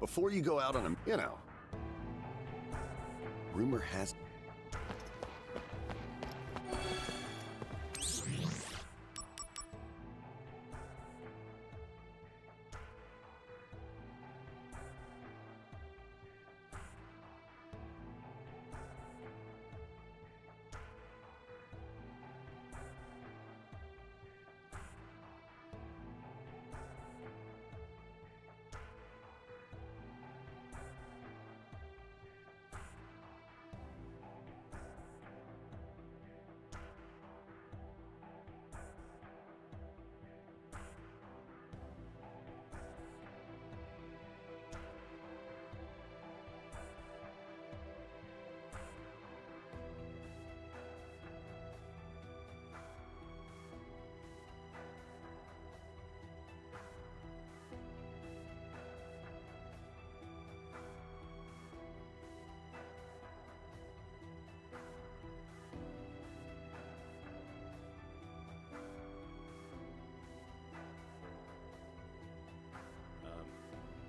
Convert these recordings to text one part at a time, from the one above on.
before you go out on a, rumor has...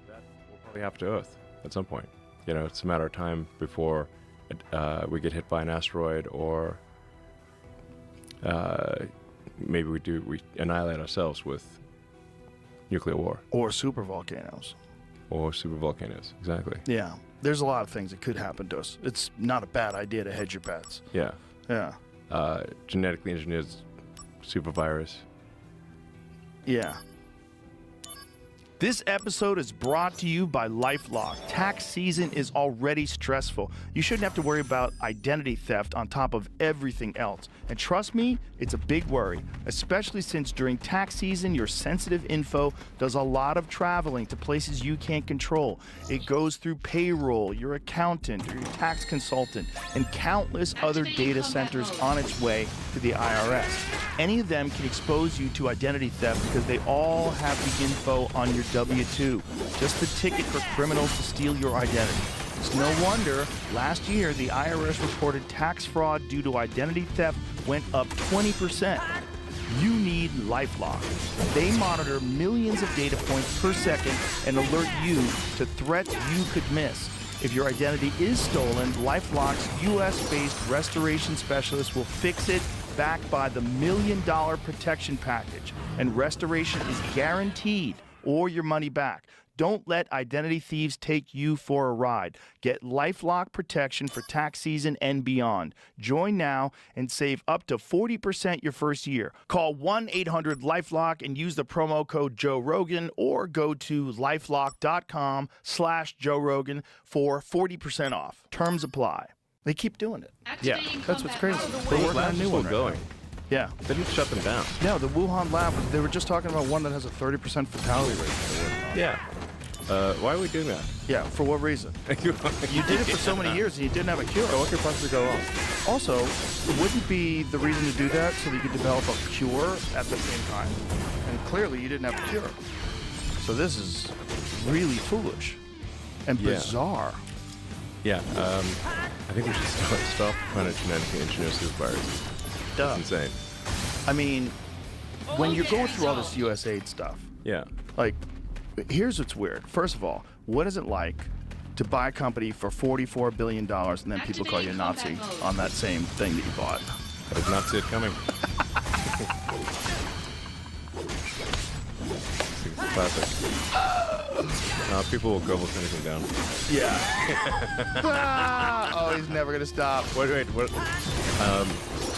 That will probably happen to Earth at some point. It's a matter of time before we get hit by an asteroid, or maybe we annihilate ourselves with nuclear war. Or super volcanoes. Or supervolcanoes, exactly. Yeah. There's a lot of things that could happen to us. It's not a bad idea to hedge your bets. Yeah. Yeah. Genetically engineered supervirus. Yeah. This episode is brought to you by LifeLock. Tax season is already stressful. You shouldn't have to worry about identity theft on top of everything else. And trust me, it's a big worry, especially since during tax season, your sensitive info does a lot of traveling to places you can't control. It goes through payroll, your accountant, or your tax consultant, and countless other data centers on its way to the IRS. Any of them can expose you to identity theft because they all have the info on your W-2, just the ticket for criminals to steal your identity. It's no wonder last year the IRS reported tax fraud due to identity theft went up 20%. You need LifeLock. They monitor millions of data points per second and alert you to threats you could miss. If your identity is stolen, LifeLock's US-based restoration specialist will fix it, backed by the $1 million protection package. And restoration is guaranteed, or your money back. Don't let identity thieves take you for a ride. Get LifeLock protection for tax season and beyond. Join now and save up to 40% your first year. Call 1-800-LifeLock and use the promo code Joe Rogan, or go to lifelock.com/Joe Rogan for 40% off. Terms apply. They keep doing it. Yeah, that's what's crazy. They're working on a new one right going. now. Yeah. They didn't shut them down. No, the Wuhan lab, they were just talking about one that has a 30% fatality rate. Yeah. Why are we doing that? Yeah, for what reason? You did it for so many years and you didn't have a cure. So what could possibly go wrong? Also, it wouldn't be the reason to do that so that you could develop a cure at the same time. And clearly you didn't have a cure. So this is really foolish and bizarre. Yeah, I think we should stop trying to genetically engineer superviruses. Duh. It's insane. I mean, when you're going through all this USAID stuff, Yeah. like, here's what's weird. First of all, what is it like to buy a company for $44 billion and then people call you a Nazi on that same thing that you bought? I did not see it coming. It's a classic. People will gobble anything down. Yeah. Oh, he's never gonna stop. Wait, what?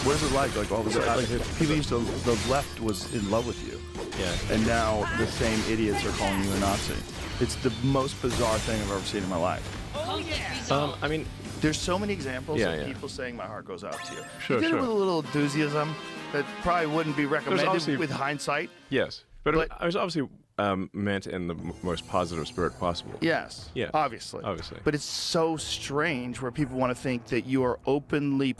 What is it like? Like all this, Like people used to. The left was in love with you, Yeah. and now the same idiots are calling you a Nazi. It's the most bizarre thing I've ever seen in my life. I mean, There's so many examples of Yeah. people saying my heart goes out to you. Sure, You did sure. it with a little enthusiasm that probably wouldn't be recommended obviously- with hindsight. yes. But- I was obviously meant in the most positive spirit possible. Yes. Yeah. Obviously. Obviously. But it's so strange where people want to think that you are openly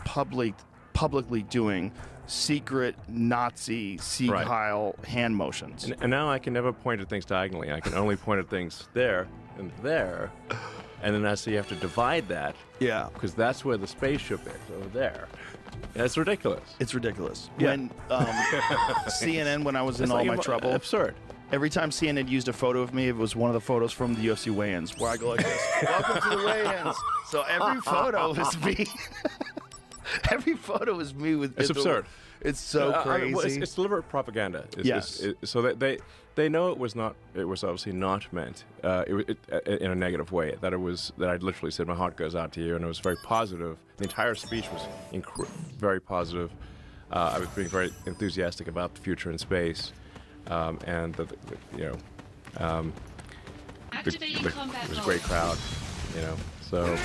publicly doing secret Nazi Sieg Right. Heil hand motions. And now I can never point at things diagonally. I can only point at things there and there. And then so you have to divide that, Yeah. because that's where the spaceship is, over there. That's ridiculous. It's ridiculous. Yeah. When CNN, when I was in It's all like my trouble, absurd. Every time CNN used a photo of me, it was one of the photos from the UFC weigh-ins, where I go like this, welcome to the weigh-ins. So every photo is me. Every photo is me with... It's absurd. It's so crazy. Well, it's deliberate propaganda. So that they know it was not. It was obviously not meant in a negative way. That I literally said my heart goes out to you, and it was very positive. The entire speech was very positive. I was being very enthusiastic about the future in space, and it was a great crowd. So.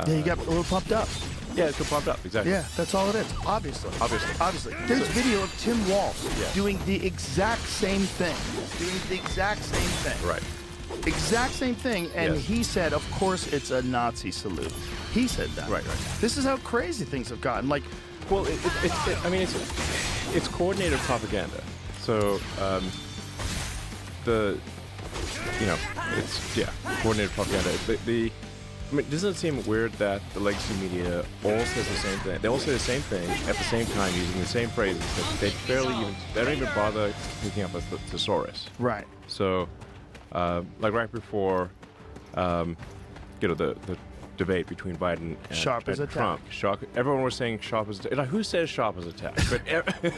Yeah, you got a little pumped up. Yeah, it's pumped up, exactly. Yeah, that's all it is. Obviously. There's video of Tim Walsh doing the exact same thing. Right. Exact same thing, and Yes. he said, of course, it's a Nazi salute. He said that. Right. This is how crazy things have gotten. Like, Well, it's coordinated propaganda. So coordinated propaganda. Doesn't it seem weird that the legacy media all says the same thing? They all say the same thing at the same time, using the same phrases that they don't even bother picking up a thesaurus. right. So, like right before, the debate between Biden and, Sharp as a Trump. Everyone was saying sharp as a tack. Like, who says sharp as a tack? But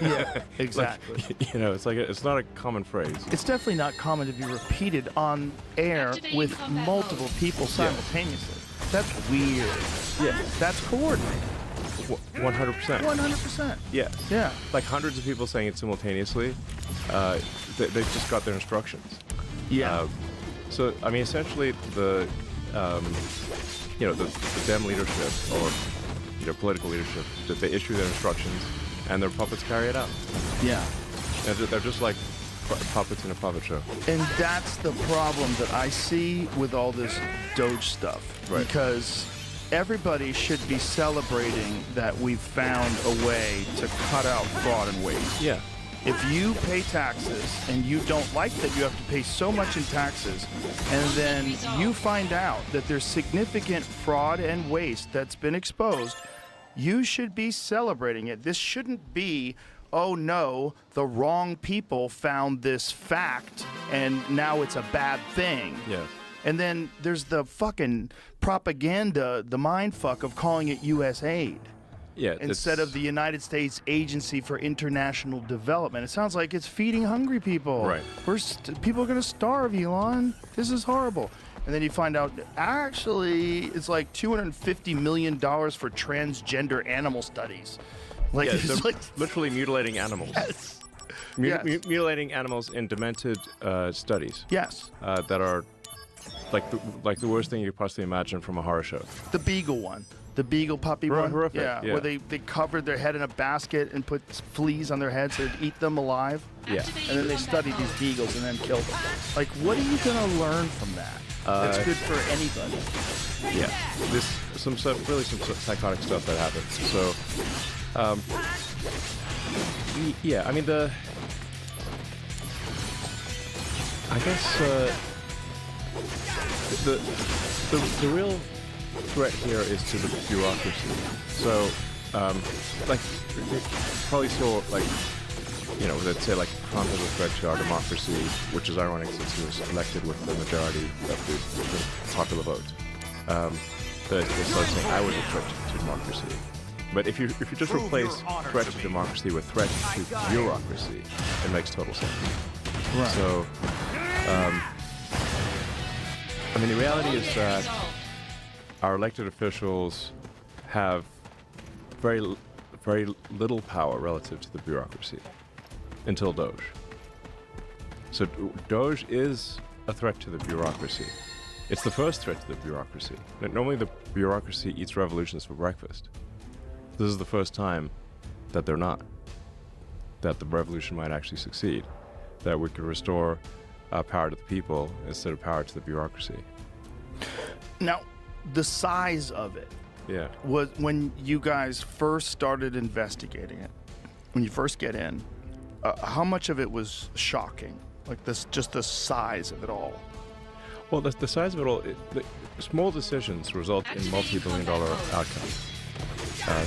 Yeah, exactly. it's not a common phrase. It's definitely not common to be repeated on air with multiple people simultaneously. That's weird. Yeah, That's coordinated. 100%. 100%. Yes. Yeah. Like hundreds of people saying it simultaneously. They've just got their instructions. Yeah. So essentially the Dem leadership or political leadership, that they issue their instructions and their puppets carry it out. yeah. And they're just like puppets in a puppet show. And that's the problem that I see with all this Doge stuff. Right. Because everybody should be celebrating that we've found a way to cut out fraud and waste. Yeah. If you pay taxes and you don't like that you have to pay so much in taxes, and then you find out that there's significant fraud and waste that's been exposed, you should be celebrating it. This shouldn't be, oh no, the wrong people found this fact and now it's a bad thing. Yes. And then there's the fucking propaganda, the mindfuck of calling it U.S. aid. Yeah. Instead of the United States Agency for International Development. It sounds like it's feeding hungry people. Right. People are going to starve, Elon. This is horrible. And then you find out, actually, it's like $250 million for transgender animal studies. Like, Yeah, it's they're like literally mutilating animals. yes. Yes. Mutilating animals in demented studies Yes. that are like the worst thing you could possibly imagine from a horror show. The beagle one. The beagle puppy one. Horrific, Yeah, yeah. where they covered their head in a basket and put fleas on their heads so they'd eat them alive. Yeah. And then they studied these beagles and then killed them. Like, what are you going to learn from that? That's good for anybody. Yeah, some psychotic stuff that happens. So, I guess the real threat here is to the bureaucracy. So, you probably saw let's say Trump is a threat to our democracy, which is ironic since he was elected with the majority of the popular vote. They started saying I was a threat to democracy. But if you just replace threat to democracy with threat to bureaucracy, it makes total sense. Right. So, the reality is that our elected officials have very little power relative to the bureaucracy until Doge. So Doge is a threat to the bureaucracy. It's the first threat to the bureaucracy. Normally the bureaucracy eats revolutions for breakfast. This is the first time that they're not. That the revolution might actually succeed. That we could restore power to the people instead of power to the bureaucracy. Now, the size of it Yeah. was when you guys first started investigating it, when you first get in, how much of it was shocking? Like just the size of it all. Well, the size of it all, the small decisions result in multi-billion-dollar outcomes.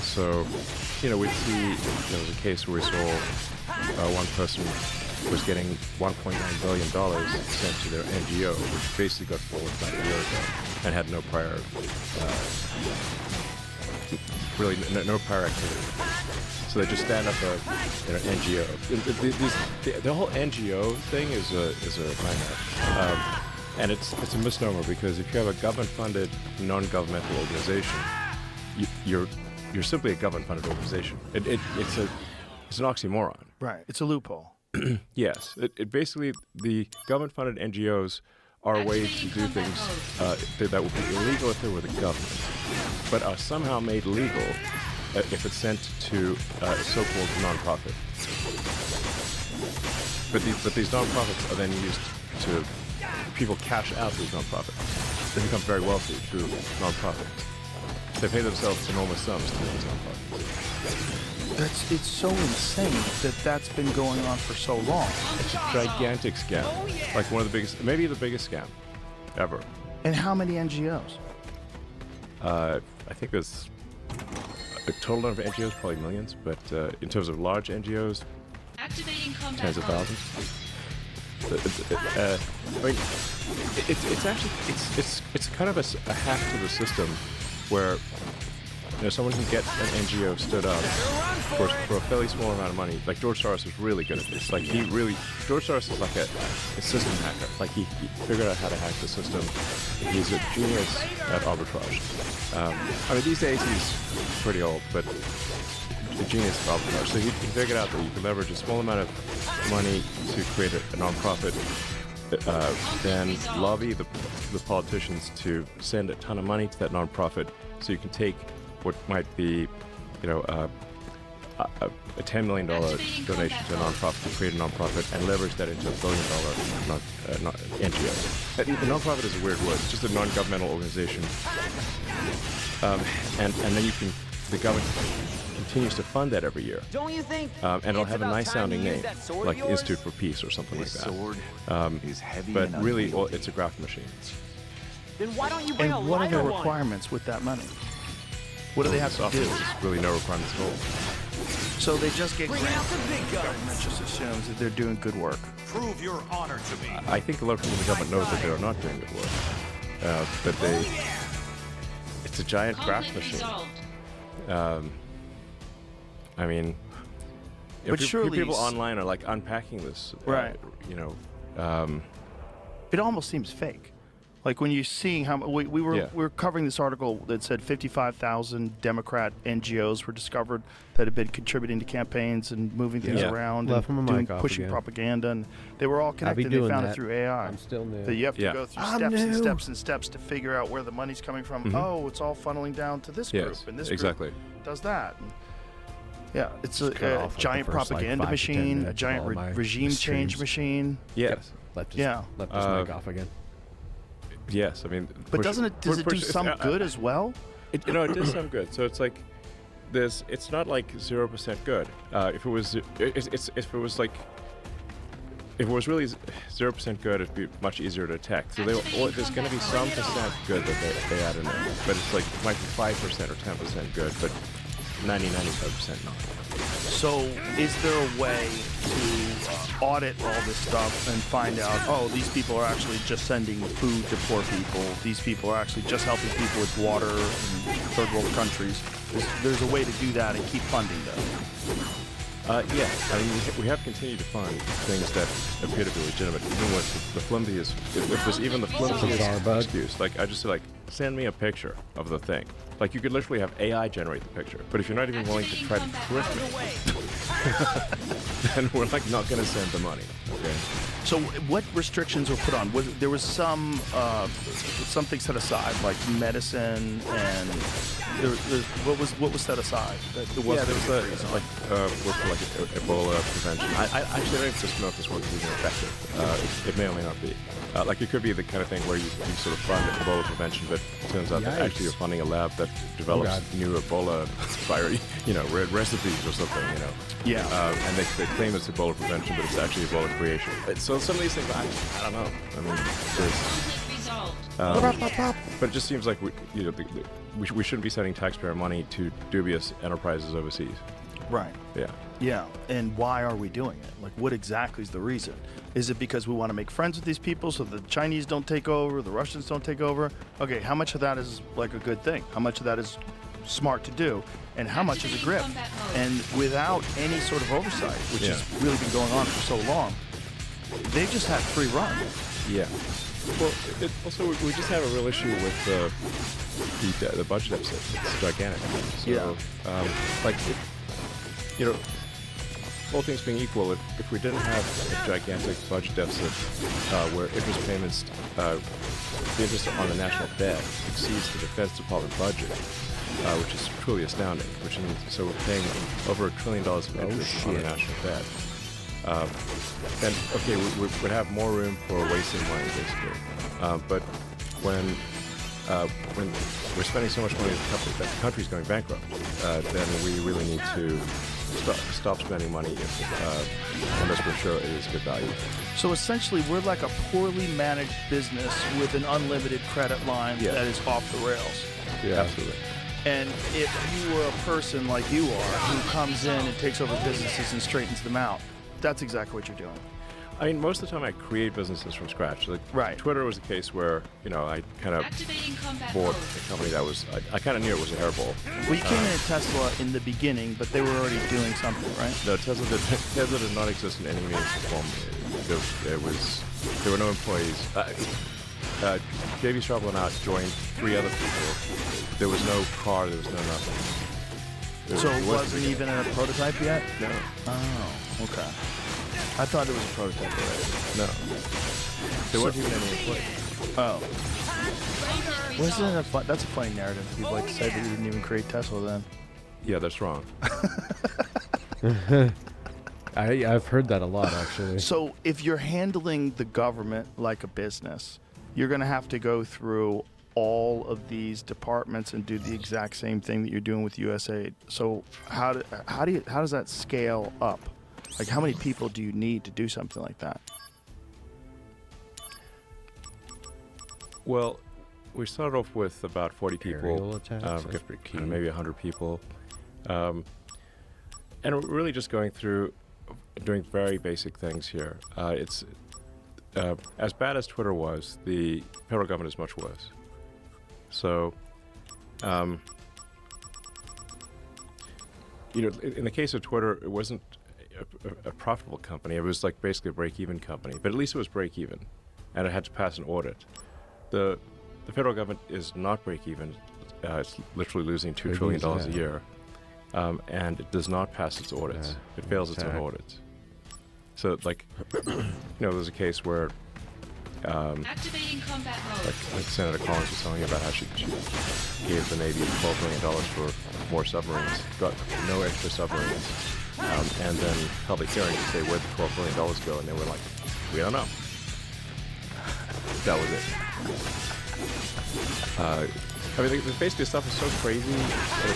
So, we see, there's a case where we saw one person was getting $1.9 billion sent to their NGO, which basically got forward about a year ago and had no prior, no prior activity. So they just stand up an NGO. The whole NGO thing is a nightmare. And it's a misnomer, because if you have a government-funded, non-governmental organization, you're simply a government-funded organization. It's an oxymoron. Right. It's a loophole. Yes. It basically, the government-funded NGOs are a way to do things that would be illegal if they were the government, but are somehow made legal if it's sent to a so-called nonprofit. But these nonprofits are then used to, people cash out these nonprofits. They become very wealthy through nonprofits. They pay themselves enormous sums to these nonprofits. It's so insane that that's been going on for so long. It's a gigantic scam. Like one of the biggest, maybe the biggest scam ever. And how many NGOs? I think there's a total number of NGOs, probably millions, but in terms of large NGOs, tens of thousands. I mean, it's actually it's kind of a hack to the system where someone can get an NGO stood up for a fairly small amount of money. Like George Soros was really good at this. Like George Soros is like a system hacker. Like he figured out how to hack the system. He's a genius at arbitrage. I mean, these days he's pretty old, but a genius at arbitrage. So he figured out that you can leverage a small amount of money to create a nonprofit, then lobby the politicians to send a ton of money to that nonprofit, so you can take what might be, a $10 million donation to a nonprofit to create a nonprofit and leverage that into $1 billion NGO. The nonprofit is a weird word. It's just a non-governmental organization, and then the government continues to fund that every year. Don't you think? And it'll have a nice sounding name, like Institute for Peace or something like that. Sword is heavy, But and really, unwieldy. it's a graft machine. Then why don't you bring a And what are lighter the one? requirements with that money? What do they have to Often do? there's really no requirements at all. So they just get Bring out grants. the big The government guns. just assumes that they're doing good work. Prove your honor to me. I think a lot of people in the government know that they are not doing good work. But it's a giant graft machine. I mean, But surely people online are like unpacking this. Right. It almost seems fake. Like when you're seeing how we were covering this article that said 55,000 Democrat NGOs were discovered that had been contributing to campaigns and moving things Yeah. around Left and my mic off pushing again. propaganda, and they were all be connected. They doing found it that. through AI. I'm still new. That you have to Yeah. go through I'm steps and new. steps and steps to figure out where the money's coming from. Mhm. Oh, it's all funneling down to this Yes, group, and this exactly. group does that. And yeah, it's Just cut a off, like, giant the first, like, propaganda 5 to 10 machine, a minutes of giant all my regime change streams. machine. Yes. Left his, Yeah. left his mic off again. Yes. I mean, But does it do some good as well? It does sound good. So it's like it's not like 0% good. If it was really 0% good, it'd be much easier to attack. So there's going to be some percent good that they add in there, but it's like it might be 5% or 10% good, but 95% not. So, is there a way to audit all this stuff and find out, oh, these people are actually just sending food to poor people. These people are actually just helping people with water in third world countries. There's a way to do that and keep funding them. Yeah, I mean, we have continued to fund things that appear to be legitimate, even with the flimsiest, if there's even the flimsiest bug. excuse. Like, I just say, like, send me a picture of the thing. Like, you could literally have AI generate the picture, but if you're not even willing to try to trick me, then we're, like, not going to send the money, okay? So, what restrictions were put on? There was something set aside, like medicine, and what was set aside? That it Yeah, wasn't there was a reason. work for like Ebola prevention. I actually don't just know if this work is even effective. It may or may not be. Like it could be the kind of thing where you sort of fund Ebola prevention, but it turns out that actually you're funding a lab that develops new Ebola recipes or something, Yeah. And they claim it's Ebola prevention, but it's actually Ebola creation. So some of these things, I don't know. I mean, but it just seems like we shouldn't be sending taxpayer money to dubious enterprises overseas. Right. Yeah. Yeah, and why are we doing it? Like, what exactly is the reason? Is it because we want to make friends with these people so the Chinese don't take over, the Russians don't take over? Okay, how much of that is like a good thing? How much of that is smart to do? And how much is a grip? And without any sort of oversight, which has really been going on for so long, they just had free run. Yeah. Well, also we just have a real issue with the budget deficit. It's gigantic. So, all things being equal, if we didn't have a gigantic budget deficit where interest payments, the interest on the national debt exceeds the Defense Department budget, which is truly astounding. So we're paying over $1 trillion of interest on the national debt. And okay, we would have more room for wasting money, basically. But when we're spending so much money that the country's going bankrupt, then we really need to stop spending money unless we're sure it is good value. So essentially, we're like a poorly managed business with an unlimited credit line that is off the rails. Yeah, absolutely. And if you were a person like you are, who comes in and takes over businesses and straightens them out, that's exactly what you're doing. I mean, most of the time I create businesses from scratch. Like, Right. Twitter was a case where, I kind of bought a company that was, I kind of knew it was a hairball. Well, you came in at Tesla in the beginning, but they were already doing something, right? No, Tesla did not exist in any meaningful form. There were no employees. J.B. Straubel and I joined 3 other people. There was no car, there was no nothing. So it wasn't even a prototype yet? No. Oh, okay. I thought it was a prototype already. No. There weren't even any employees. Oh. Wasn't it a fun? That's a funny narrative. People like to say that you didn't even create Tesla then. Yeah, that's wrong. I've heard that a lot, actually. So if you're handling the government like a business, you're going to have to go through all of these departments and do the exact same thing that you're doing with USAID. So how does that scale up? Like, how many people do you need to do something like that? Well, we started off with about 40 people. Aerial attacks, that's pretty key. Maybe 100 people. And we're really just going through doing very basic things here. It's as bad as Twitter was, the federal government is much worse. So, in the case of Twitter, it wasn't a profitable company. It was like basically a break-even company, but at least it was break-even, and it had to pass an audit. The federal government is not break-even. It's literally losing $2 trillion a year, and it does not pass its audits. It fails its own audits. So, like, there's a case where Activating combat mode. like Senator Collins was telling me about how she gave the Navy $12 million for more submarines, got no extra submarines, and then public hearing to say where'd the $12 million go, and they were like, we don't know. That was it. I mean, basically stuff is so crazy.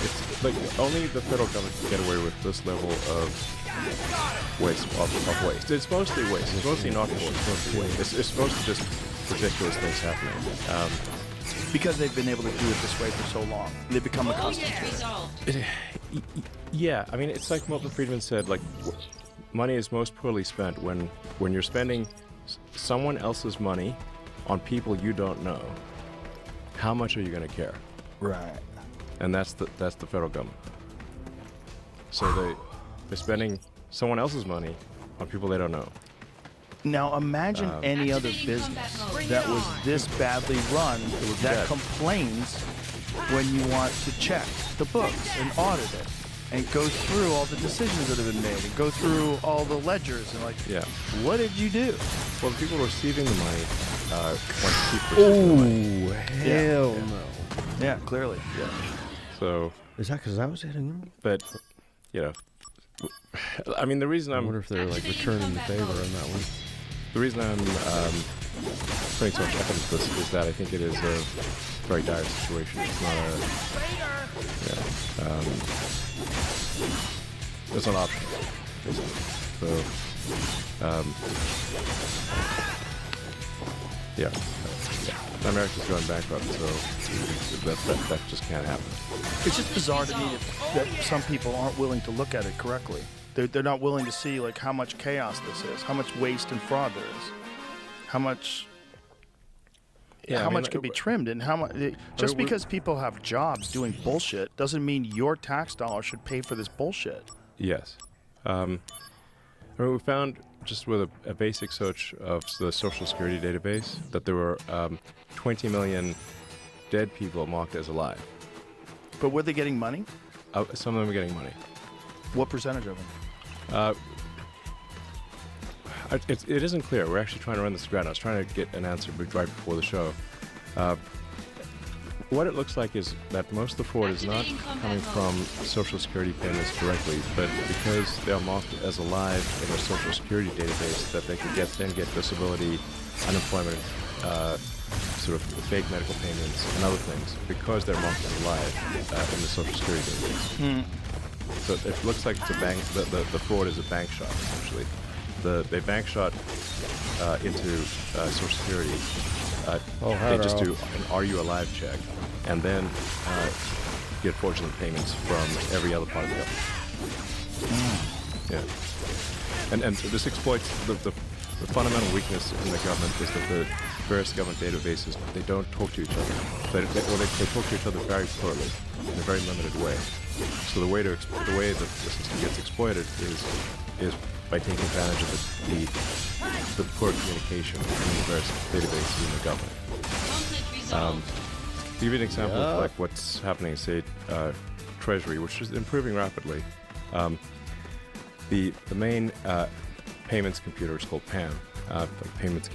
It's like only the federal government can get away with this level of waste. Of waste. It's mostly waste. It's mostly not waste. It's mostly waste. It's supposed to just ridiculous things happening. Because they've been able to do it this way for so long. They've become accustomed to it. Resolved. Yeah, I mean, it's like Milton Friedman said, like, money is most poorly spent when you're spending someone else's money on people you don't know. How much are you going to care? Right. And that's the federal government. So they're spending someone else's money on people they don't know. Now imagine any other Activating business combat mode. that was this badly run that dead. complains when you want to check the books and audit it and go through all the decisions that have been made and go through all the ledgers and like, Yeah. what did you do? Well, the people receiving the money want to keep receiving the money. Oh, hell no. Yeah, clearly. Yeah. So, Is that because I was hitting him? but, I mean, the reason I I'm wonder if they're like returning the favor on that one. The reason I'm putting so much effort into this is that I think it is a very dire situation. It's not it's an option, basically. So, America's going bankrupt, so that just can't happen. It's just bizarre to me that some people aren't willing to look at it correctly. They're not willing to see like how much chaos this is, how much waste and fraud there is, how much. Yeah, how much could be trimmed, and how much? Just because people have jobs doing bullshit doesn't mean your tax dollar should pay for this bullshit. Yes. I mean, we found just with a basic search of the Social Security database that there were 20 million dead people marked as alive. But were they getting money? Some of them are getting money. What percentage of them? It isn't clear. We're actually trying to run this ground. I was trying to get an answer right before the show. What it looks like is that most of the fraud is not coming from Social Security payments directly, but because they are marked as alive in a Social Security database, that they could then get disability, unemployment, sort of fake medical payments, and other things because they're marked as alive in the Social Security database. So it looks like it's a bank. The fraud is a bank shot, essentially. They bank shot into Social Security. They just do an "Are you alive?" check, and then get fraudulent payments from every other part of the government. Yeah, and this exploits the fundamental weakness in the government is that the various government databases, they don't talk to each other. They talk to each other very poorly in a very limited way. So the way the system gets exploited is by taking advantage of the poor communication between the various databases in the government. To give you an example of like what's happening, say, Treasury, which is improving rapidly. The main payments computer is called PAM, Payment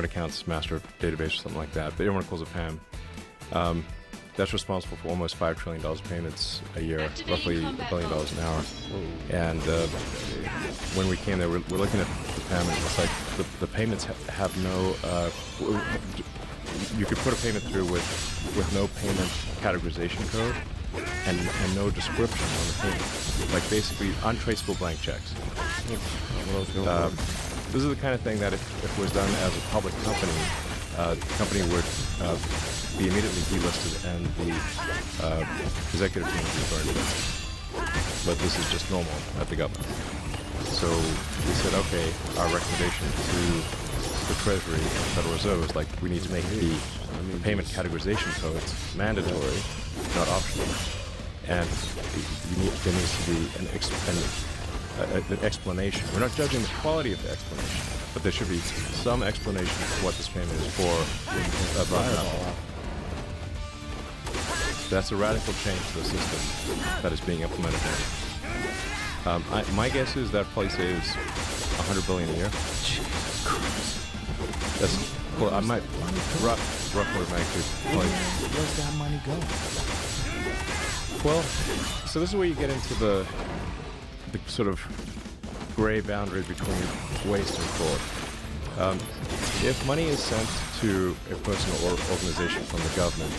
Accounts Master Database or something like that, but everyone calls it PAM. That's responsible for almost $5 trillion payments a year, roughly $1 billion an hour. And when we came there, we're looking at the PAM, and it's like the payments have no. You could put a payment through with no payment categorization code and no description on the payment, like basically untraceable blank checks. This is the kind of thing that if it was done as a public company, the company would be immediately delisted and the executive team would be burned. But this is just normal at the government. So we said, okay, our recommendation to the Treasury and Federal Reserve is like we need to make the payment categorization codes mandatory, not optional. And there needs to be an explanation. We're not judging the quality of the explanation, but there should be some explanation of what this payment is for. That's a radical change to the system that is being implemented now. My guess is that probably saves $100 billion a year. That's well, I might rough order of magnitude. Where's that money go? Well, so this is where you get into the sort of gray boundary between waste and fraud. If money is sent to a person or organization from the government,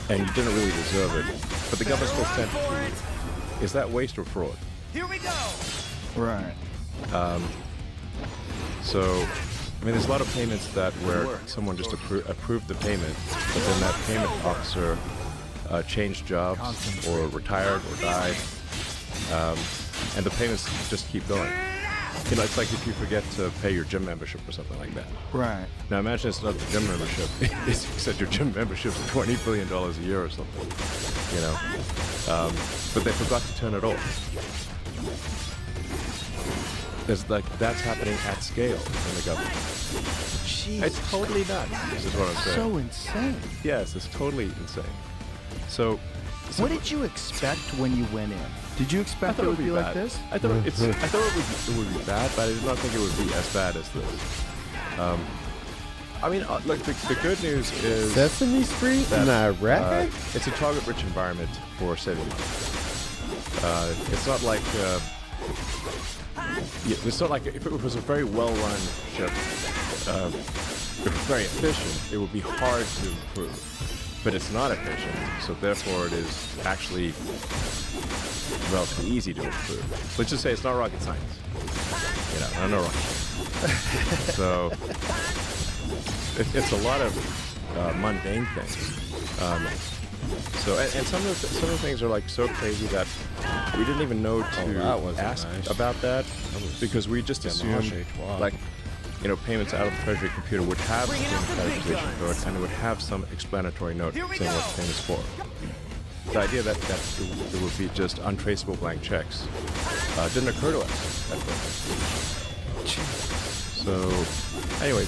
and you didn't really deserve it, but the government still sent it to you, is that waste or fraud? Here we go. Right. So, I mean, there's a lot of payments that where someone just approved the payment, but then that payment officer changed jobs or retired or died, and the payments just keep going. You know, it's like if you forget to pay your gym membership or something like that. Right. Now imagine it's not the gym membership. It's said your gym membership's $20 billion a year or something. You know, but they forgot to turn it off. There's like that's happening at scale in the government. Jeez. It's totally nuts. This is what I'm saying. So insane. Yes, it's totally insane. So What did you expect when you went in? Did you expect it would be like this? I thought it would be bad, but I did not think it would be as bad as this. I mean, look, the good news is Sesame Street in Iraq? it's a target-rich environment for saving money. It's not like it's not like if it was a very well-run ship, if it was very efficient, it would be hard to improve. But it's not efficient, so therefore it is actually relatively easy to improve. Let's just say it's not rocket science. You know, I know rocket science. So it's a lot of mundane things. So and some of the things are like so crazy that we didn't even know that to wasn't ask nice. about that because we just assumed like payments out of the Treasury computer would have the categorization and it would have some explanatory note saying what the payment is for. The idea that it would be just untraceable blank checks didn't occur to us at first. So anyway,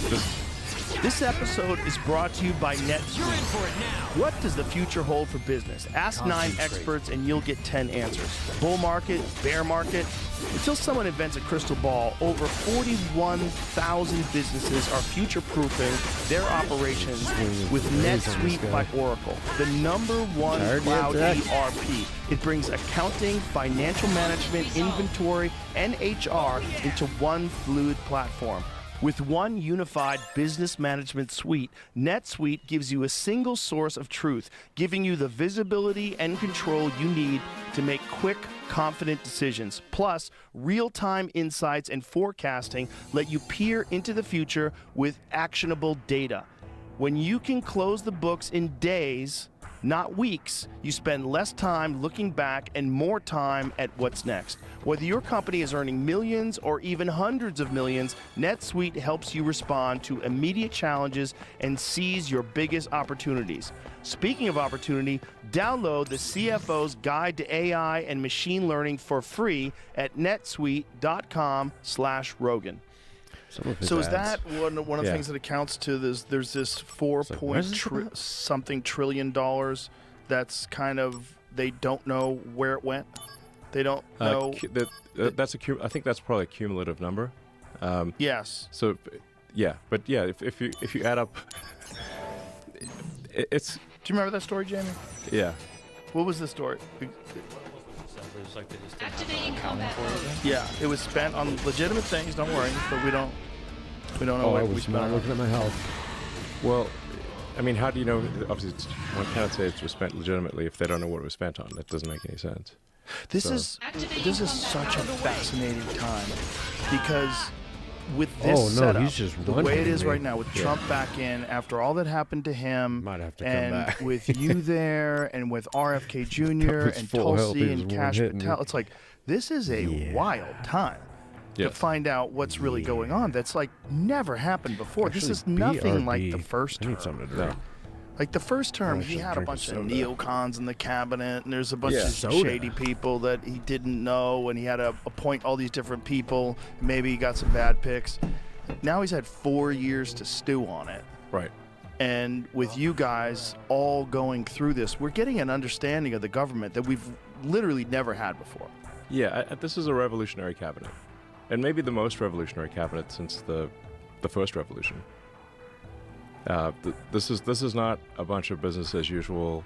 This episode is brought to you by NetSuite. What does the future hold for business? Ask 9 experts and you'll get 10 answers. Bull market, bear market. Until someone invents a crystal ball, over 41,000 businesses are future-proofing their operations with NetSuite by Oracle, the #1 cloud ERP. It brings accounting, financial management, inventory, and HR into one fluid platform. With one unified business management suite, NetSuite gives you a single source of truth, giving you the visibility and control you need to make quick, confident decisions. Plus, real-time insights and forecasting let you peer into the future with actionable data. When you can close the books in days, not weeks, you spend less time looking back and more time at what's next. Whether your company is earning millions or even hundreds of millions, NetSuite helps you respond to immediate challenges and seize your biggest opportunities. Speaking of opportunity, download the CFO's Guide to AI and Machine Learning for free at netsuite.com/Rogan. So is that one of the Yeah. things that accounts to this? There's this 4.something trillion dollars that's kind of, they don't know where it went. They don't know. I think that's probably a cumulative number. Yes. So, yeah, but yeah, if you add up, it's Do you remember that story, Jamie? yeah. What was the story? Activating combat mode. Yeah, it was spent on legitimate things. Don't worry, but we don't know Oh, I what we was spent not on. looking at my health. Well, I mean, how do you know? Obviously, one cannot say it was spent legitimately if they don't know what it was spent on. That doesn't make any sense. This So- is such a fascinating time because with this Oh, no, setup, he's just the way it running is me. right now, with Trump back in after all that happened to him, Might have to come and back. with you there, and with RFK Jr. His and full health, Tulsi he and was Kash one-hitting Patel, me. it's like this is a wild time to Yes. find out what's really going on. That's like never happened before. This is nothing like the first I term. need something to drink. Like the first term, he should had a drink a bunch of soda. neocons in the cabinet, and there's a bunch Yeah. of Soda. shady people that he didn't know, and he had to appoint all these different people. Maybe he got some bad picks. Now he's had 4 years to stew on it. Right. And with you guys all going through this, we're getting an understanding of the government that we've literally never had before. Yeah, this is a revolutionary cabinet, and maybe the most revolutionary cabinet since the first revolution. This is not a bunch of business as usual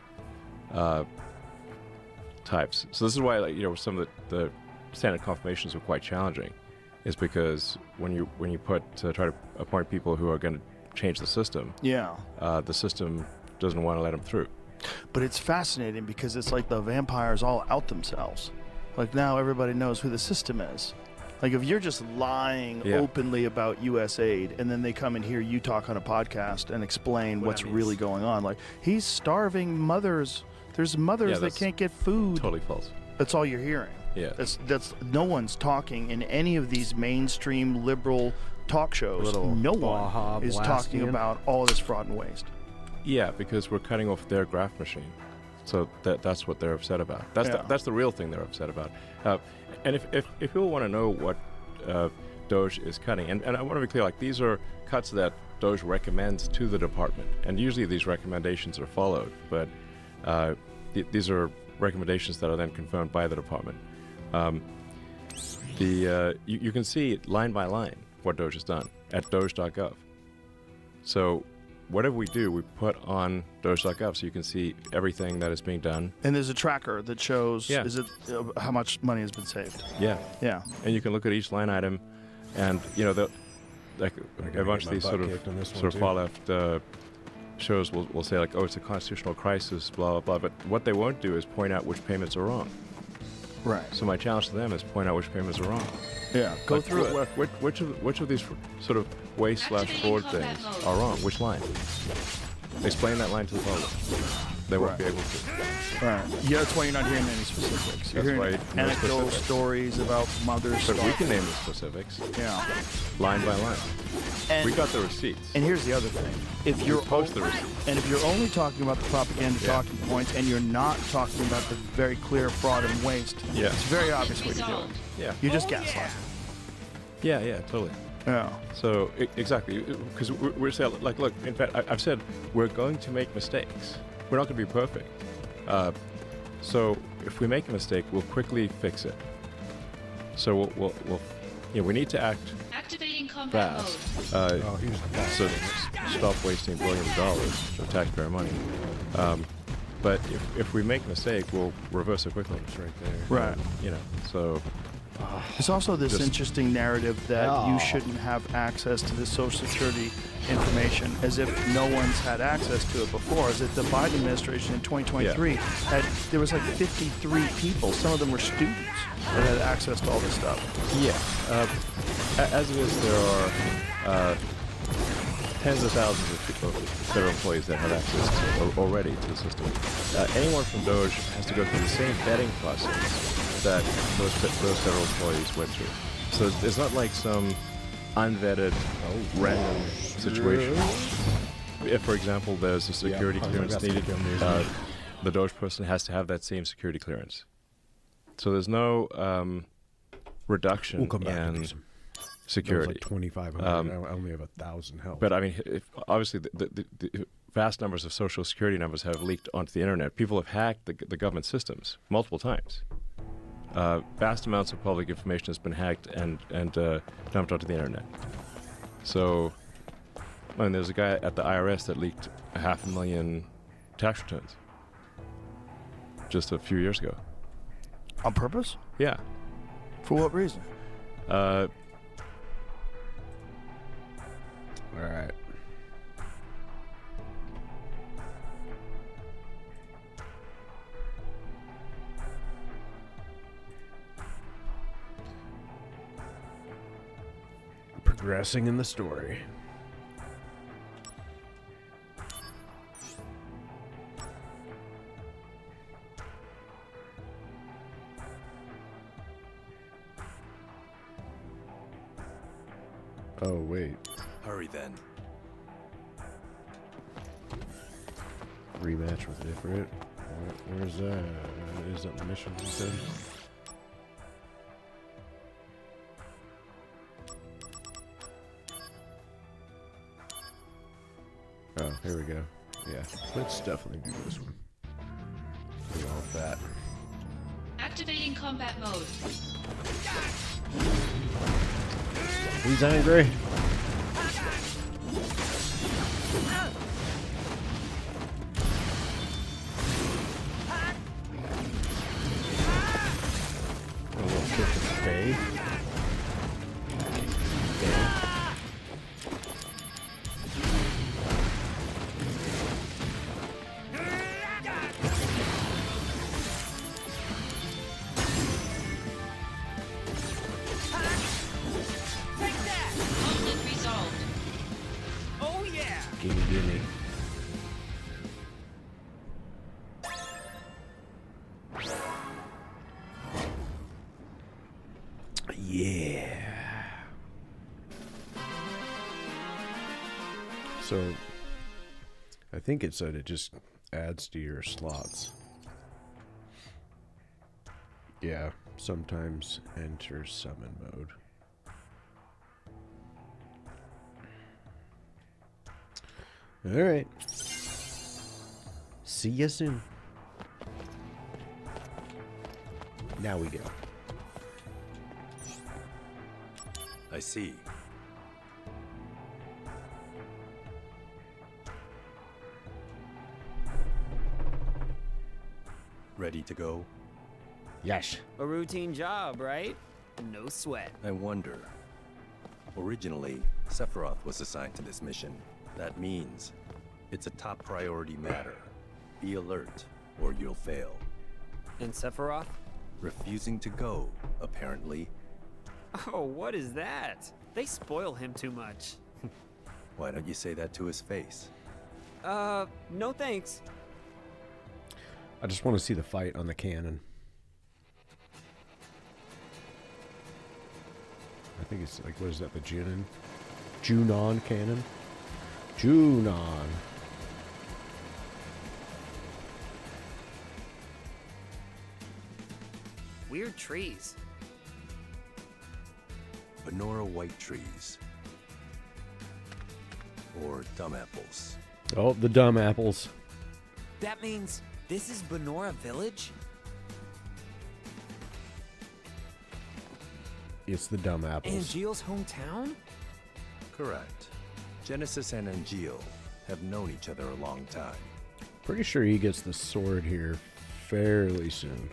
types. So this is why, like, some of the standard confirmations are quite challenging, is because when you try to appoint people who are going to change the system, Yeah. the system doesn't want to let them through. But it's fascinating because it's like the vampires all out themselves. Like now everybody knows who the system is. Like if you're just lying Yeah. openly about U.S. aid and then they come and hear you talk on a podcast and explain what's really going on. Like he's starving mothers. There's mothers Yeah, that that's can't get food. Totally false. That's all you're hearing. Yeah. That's no one's talking in any of these mainstream liberal talk shows. Little No Baja one is talking Blastian. about all this fraud and waste. Yeah, because we're cutting off their graft machine. So that's what they're upset about. That's the real thing they're upset about. And if people want to know what Doge is cutting, and I want to be clear, like these are cuts that Doge recommends to the department, and usually these recommendations are followed, but these are recommendations that are then confirmed by the department. You can see line by line what Doge has done at doge.gov. So whatever we do, we put on doge.gov so you can see everything that is being done. And there's a tracker that shows Yeah. how much money has been saved. Yeah. Yeah. And you can look at each line item, and like a bunch of my these butt sort kicked on this of one, far left shows will say like, oh, it's a constitutional crisis, blah blah blah. But what they won't do is point out which payments are wrong. Right. So my challenge to them is point out which payments are wrong. Yeah. Go Like, through it. Which of these sort of waste/fraud Activating combat things mode. are wrong? Which line? Explain that line to the public. They won't Right. be able to. Right. Yeah, that's why you're not hearing any specifics. You're That's hearing why no anecdotal specifics. stories about mothers. But we stalking. can name the specifics, Yeah. line by line. And, We got the receipts. and here's the other thing: if you're post the receipts. and if you're only talking about the propaganda Yeah. talking points, and you're not talking about the very clear fraud and waste, Yeah. it's very obvious what you're doing. Resolved. Yeah. You're just gaslighting. Yeah, totally. Yeah. So exactly, because we're saying, like, look, in fact, I've said we're going to make mistakes. We're not going to be perfect. So if we make a mistake, we'll quickly fix it. So we need to act Activating combat fast. mode. Oh, here's the boss. So stop wasting billions of dollars of taxpayer money. But if we make a mistake, we'll reverse it quickly. It's right there. Right. You know, so There's also this Just- interesting narrative that Oh. you shouldn't have access to the Social Security information, as if no one's had access to it before. As if the Biden administration in 2023 there was like 53 people, some of them were students, that had access to all this stuff. yeah, as it is, there are tens of thousands of people, federal employees that have access to, already to the system. Anyone from Doge has to go through the same vetting process that those federal employees went through. So it's not like some unvetted, random situation. If, for example, there's a security Yeah, I clearance got needed, security clearance. the Doge person has to have that same security clearance. So there's no reduction We'll come back and do in some. That was security. like 2,500. I only have 1,000 health. But I mean, obviously, the vast numbers of Social Security numbers have leaked onto the internet. People have hacked the government systems multiple times. Vast amounts of public information has been hacked and dumped onto the internet. So, I mean, there's a guy at the IRS that leaked 500,000 tax returns just a few years ago. On purpose? Yeah. For what reason? Uh, All right. Progressing in the story. Oh, wait. Hurry then. Rematch with Ifrit. Where's that? Is that the mission you said? Oh, here we go. Yeah, let's definitely do this one. Do all of that. Activating combat mode. He's angry. A little kick to the face. Conflict resolved. Oh yeah! Gimme, gimme. Yeah. So, I think it said it just adds to your slots. Yeah, sometimes enter summon mode. All right. See you soon. Now we go. I see. Ready to go? Yes. A routine job, right? No sweat. I wonder. Originally, Sephiroth was assigned to this mission. That means it's a top priority matter. Be alert, or you'll fail. And Sephiroth? Refusing to go, apparently. Oh, what is that? They spoil him too much. Why don't you say that to his face? No thanks. I just want to see the fight on the cannon. I think it's like, what is that, the Junon cannon? Junon. Weird trees. Benora white trees. Or dumb apples. Oh, the dumb apples. That means this is Benora Village? It's the dumb apples. Angeal's hometown? Correct. Genesis and Angeal have known each other a long time. Pretty sure he gets the sword here fairly soon.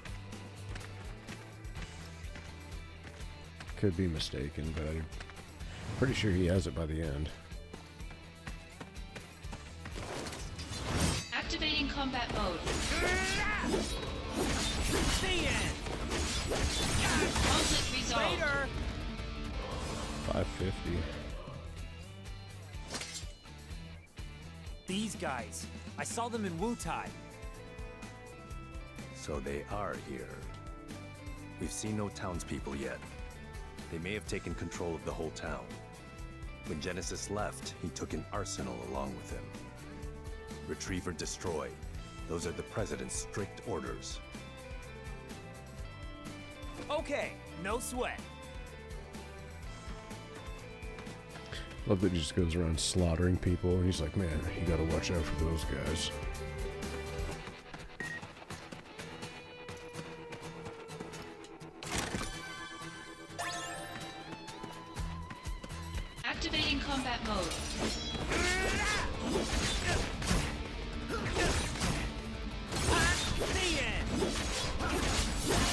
Could be mistaken, but I'm pretty sure he has it by the end. Activating combat mode. Conflict resolved. 550. These guys. I saw them in Wutai. So they are here. We've seen no townspeople yet. They may have taken control of the whole town. When Genesis left, he took an arsenal along with him. Retrieve or destroy. Those are the President's strict orders. Okay, no sweat. Love that he just goes around slaughtering people, and he's like, man, you gotta watch out for those guys. Activating combat mode.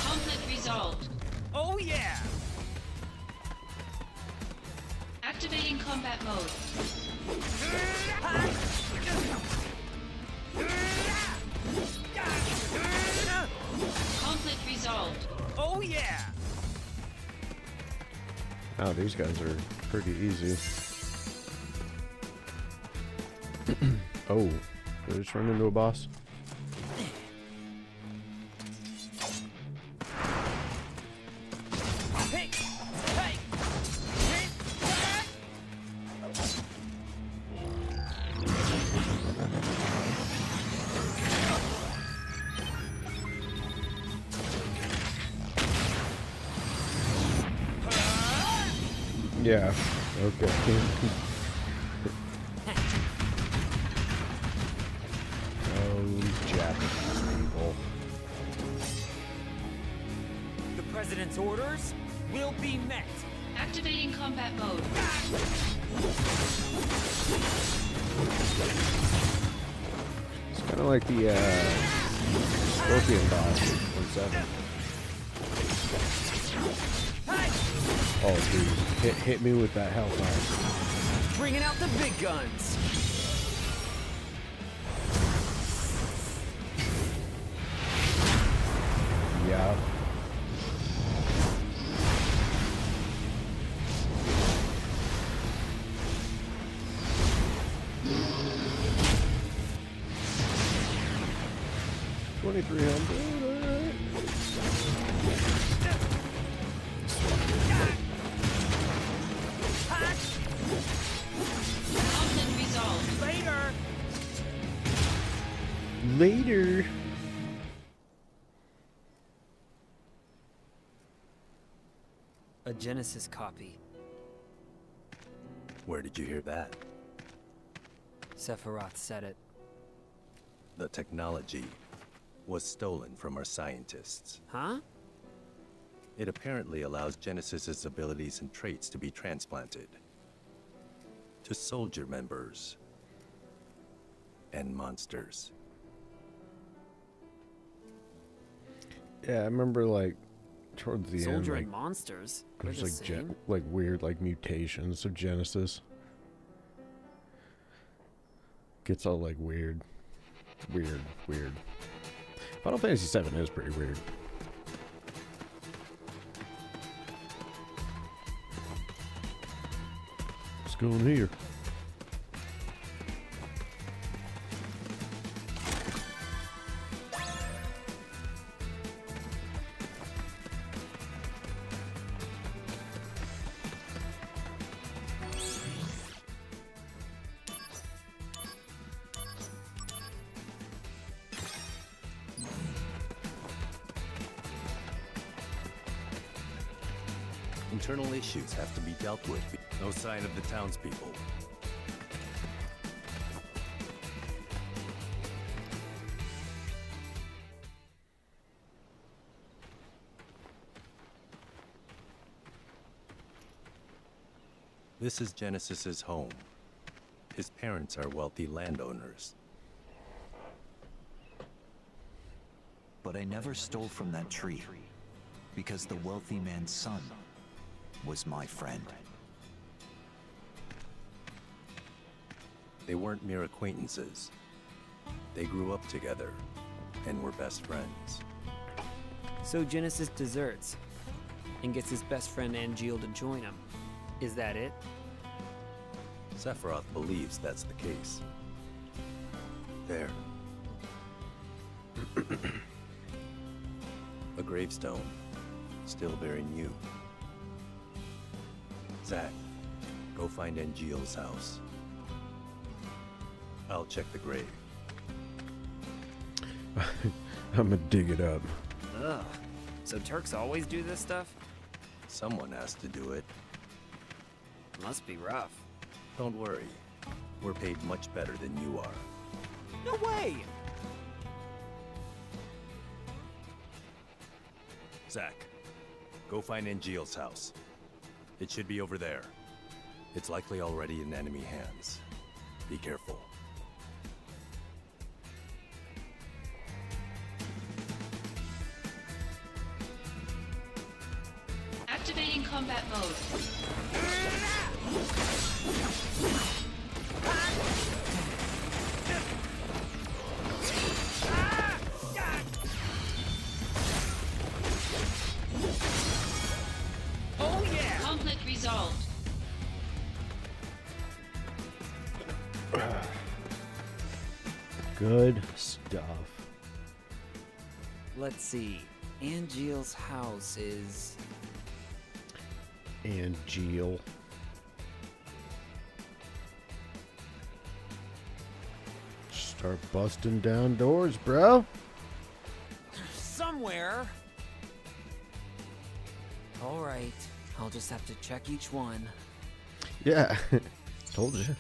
Conflict resolved. Oh yeah! Activating combat mode. Conflict resolved. Oh yeah! Oh, these guys are pretty easy. Oh, did I just run into a boss? Hey! Hey! Yeah. Okay. Oh, Japanese people. The President's orders will be met. Activating combat mode. It's kind of like the Scorpion boss in 7. Oh, dude, hit me with that hellfire. Bringing out the big guns. Yeah. $2,300. Conflict resolved. Later. Later. A Genesis copy. Where did you hear that? Sephiroth said it. The technology was stolen from our scientists. Huh? It apparently allows Genesis's abilities and traits to be transplanted to soldier members and monsters. Yeah, I remember like towards the end, Soldier like and monsters. They're there's the like same. like weird like mutations of Genesis. Gets all like weird. Final Fantasy VII is pretty weird. What's going here? Internal issues have to be dealt with. No sign of the townspeople. This is Genesis's home. His parents are wealthy landowners. But I never stole from that tree, because the wealthy man's son was my friend. They weren't mere acquaintances. They grew up together and were best friends. So Genesis deserts and gets his best friend Angeal to join him. Is that it? Sephiroth believes that's the case. There. A gravestone, still bearing you. Zack, go find Angeal's house. I'll check the grave. I'm gonna dig it up. Ugh. So Turks always do this stuff? Someone has to do it. Must be rough. Don't worry. We're paid much better than you are. No way! Zack, go find Angeal's house. It should be over there. It's likely already in enemy hands. Be careful. Activating combat mode. Oh yeah! Conflict resolved. Good stuff. Let's see. Angeal's house is... And Geel. Start busting down doors, bro. somewhere. All right. I'll just have to check each one. Yeah. Told you.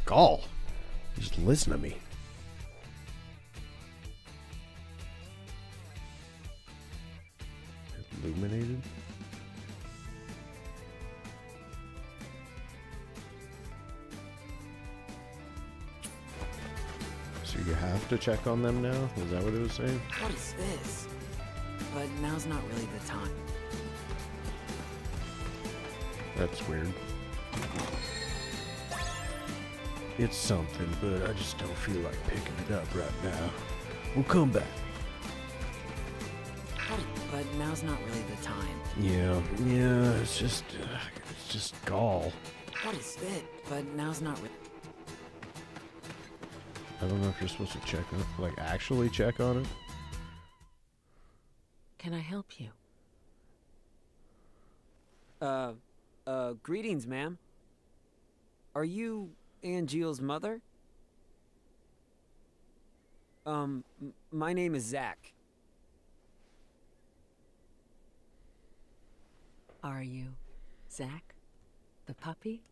Gall. Just listen to me. Illuminated? So you have to check on them now? Is that what it was saying? What is this? But now's not really the time. That's weird. It's something, but I just don't feel like picking it up right now. We'll come back. But now's not really the time. Yeah, it's just gall. What is it? But now's not really... I don't know if you're supposed to check on it, like actually check on it. Can I help you? Greetings, ma'am. Are you Angeal's mother? My name is Zack. Are you Zack, the puppy?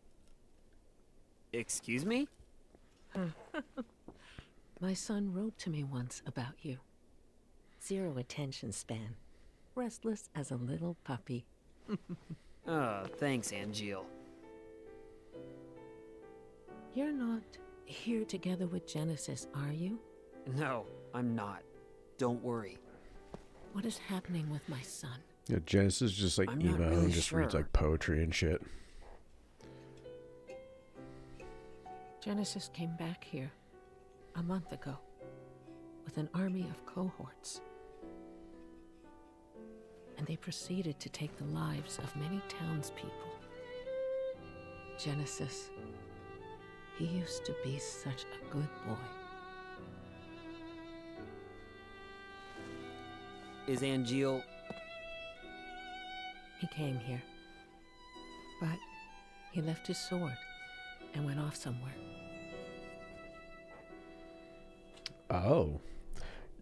Excuse me? My son wrote to me once about you. 0 attention span. Restless as a little puppy. Thanks, Angeal. You're not here together with Genesis, are you? No, I'm not. Don't worry. What is happening with my son? Yeah, Genesis is just like I'm not emo really and just reads sure. like poetry and shit. Genesis came back here a month ago with an army of cohorts. And they proceeded to take the lives of many townspeople. Genesis, he used to be such a good boy. Is Angeal... He came here, but he left his sword and went off somewhere. Oh.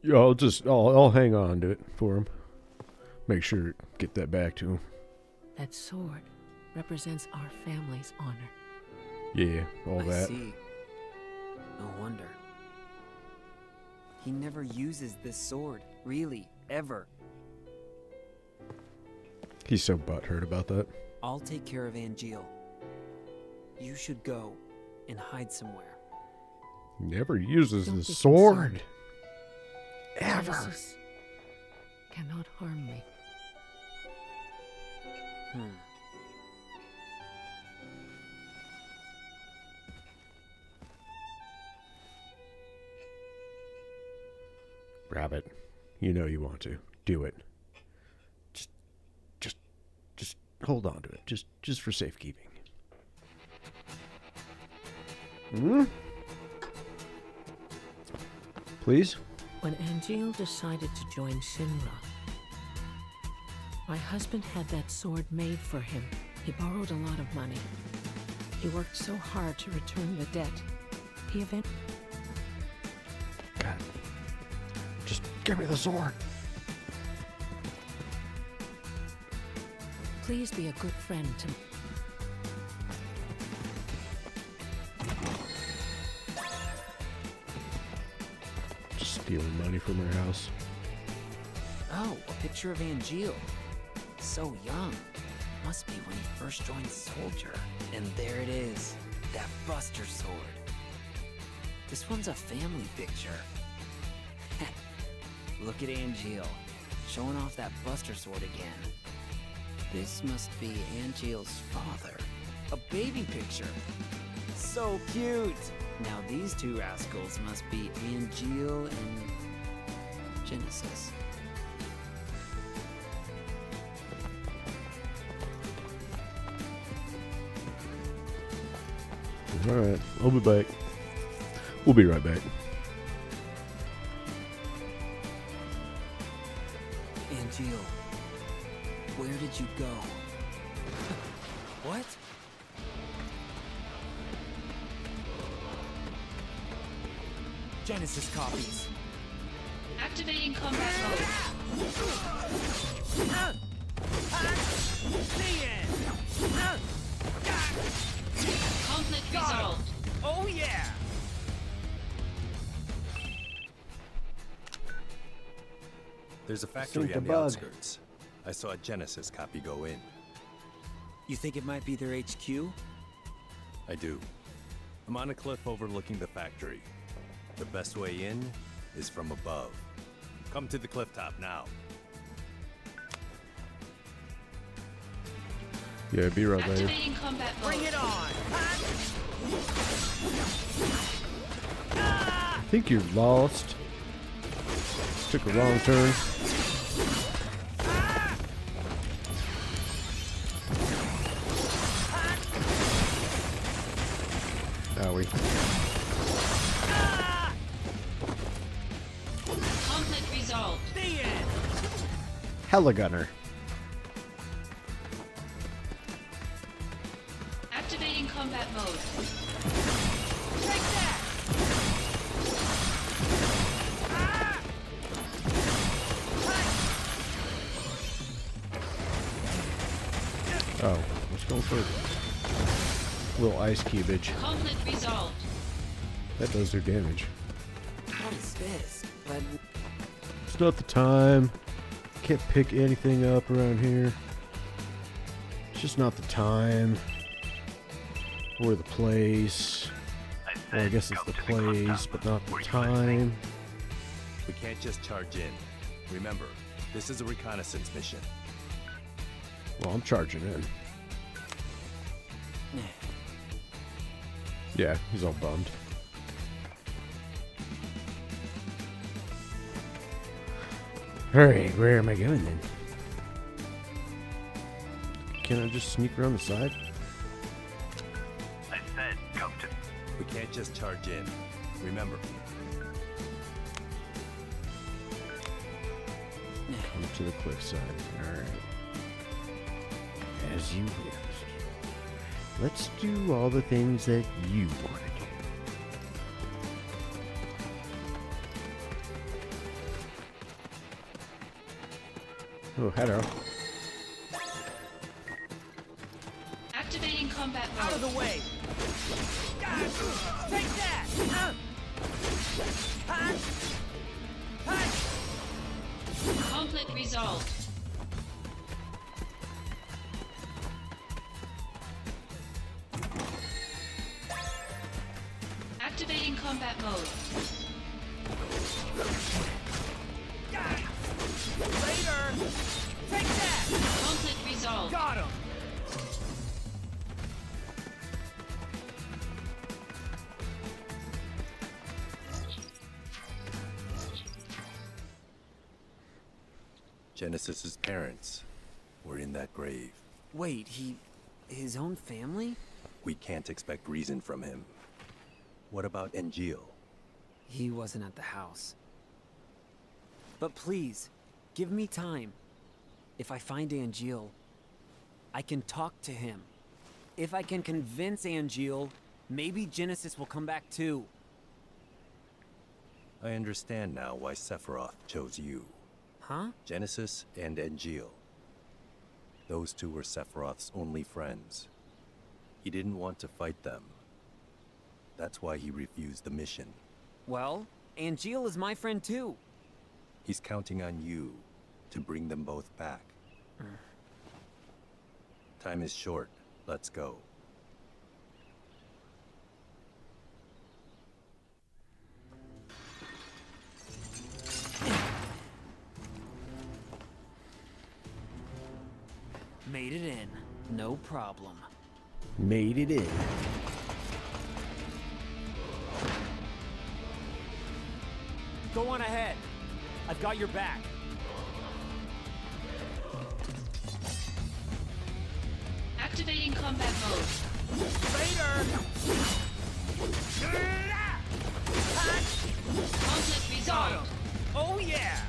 Yeah, I'll hang on to it for him. Make sure to get that back to him. That sword represents our family's honor. Yeah, all I that. see. No wonder. He never uses this sword, really, ever. He's so butthurt about that. I'll take care of Angeal. You should go and hide somewhere. Never uses Don't the be sword. concerned. Ever. Genesis cannot harm me. Rabbit, you know you want to. Do it. Just hold on to it. Just for safekeeping. Please? When Angeal decided to join Shinra, my husband had that sword made for him. He borrowed a lot of money. He worked so hard to return the debt. He eventually... God. Just give me the sword. Please be a good friend to me. Just stealing money from her house. Oh, a picture of Angeal. So young. Must be when he first joined Soldier. And there it is. That Buster sword. This one's a family picture. Look at Angeal. Showing off that Buster sword again. This must be Angeal's father. A baby picture. So cute. Now these two rascals must be Angeal and Genesis. Alright, I'll be back. We'll be right back. Angeal, where did you go? What? Genesis copies. Activating combat mode. Conflict resolved. Oh yeah! There's a factory on the outskirts. I saw a Genesis copy go in. You think it might be their HQ? I do. I'm on a cliff overlooking the factory. The best way in is from above. Come to the cliff top now. Yeah, be right there. Activating combat mode. Bring it on! I think you're lost. Took a wrong turn. Owie. Conflict resolved. Heligunner. Activating combat mode. Oh, let's go further. Little ice cubage. Conflict resolved. That does their damage. What is this? But It's not the time. Can't pick anything up around here. It's just not the time. Or the place. Well, I guess it's the place, but not the time. We can't just charge in. Remember, this is a reconnaissance mission. Well, I'm charging in. Yeah, he's all bummed. Alright, where am I going then? Can I just sneak around the side? I said, come to. We can't just charge in. Remember. Come to the cliffside. Alright. As you wish. Let's do all the things that you want to do. Oh, hello. of the way! Take that! Conflict resolved. Activating combat mode. Later! Take that! Conflict resolved. Got him! Genesis's parents were in that grave. Wait, his own family? We can't expect reason from him. What about Angeal? He wasn't at the house. But please, give me time. If I find Angeal, I can talk to him. If I can convince Angeal, maybe Genesis will come back too. I understand now why Sephiroth chose you. Huh? Genesis and Angeal. Those two were Sephiroth's only friends. He didn't want to fight them. That's why he refused the mission. Well, Angeal is my friend too. He's counting on you to bring them both back. Time is short. Let's go. Made it in. No problem. Made it in. Go on ahead. I've got your back. Activating combat mode. Later! Conflict resolved. Oh yeah!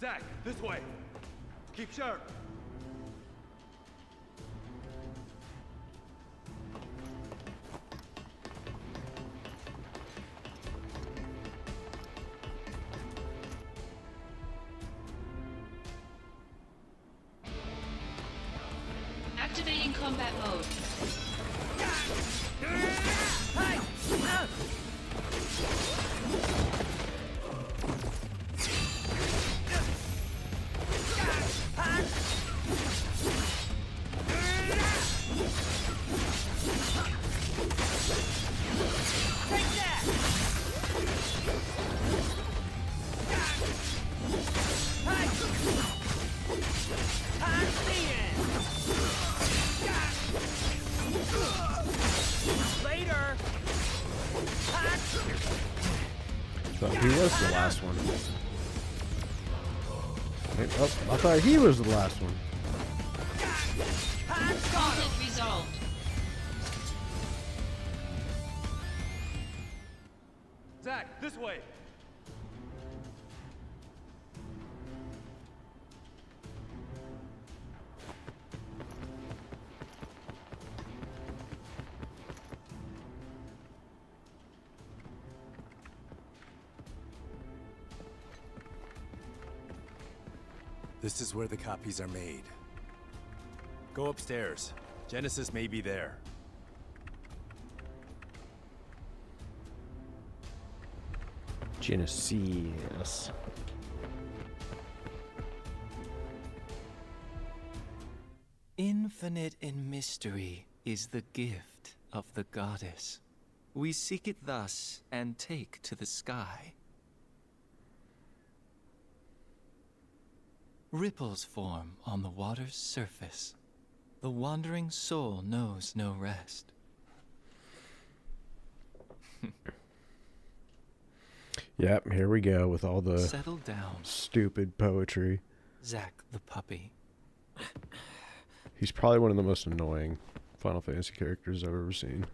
Zack, this way. Keep sharp. Activating combat mode. Later! So he was the last one. Wait, oh, I thought he was the last one. Conflict resolved. Zack, this way. This is where the copies are made. Go upstairs. Genesis may be there. Genesis. Infinite in mystery is the gift of the goddess. We seek it thus and take to the sky. Ripples form on the water's surface. The wandering soul knows no rest. Yep, here we go with all the Settle down, stupid poetry. Zack the puppy. He's probably one of the most annoying Final Fantasy characters I've ever seen.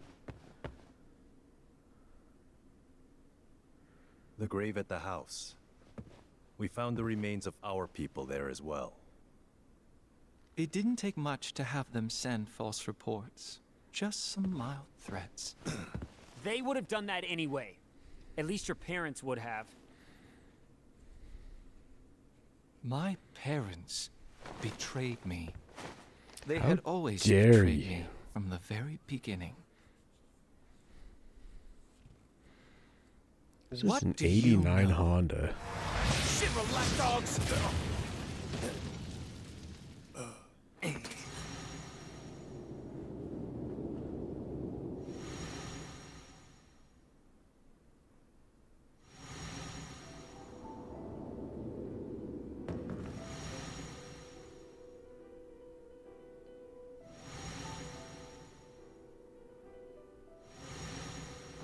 The grave at the house. We found the remains of our people there as well. It didn't take much to have them send false reports. Just some mild threats. They would have done that anyway. At least your parents would have. My parents betrayed me. They How had always dare betrayed you. me from the very beginning. This is What an do you 89 know? Honda. Shinra lapdogs!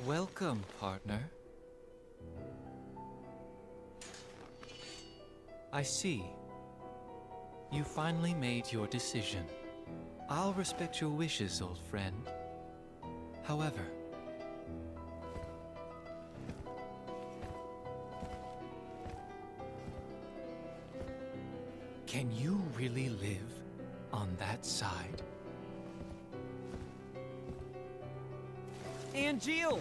Welcome, partner. I see. You finally made your decision. I'll respect your wishes, old friend. However, can you really live on that side? Angeal!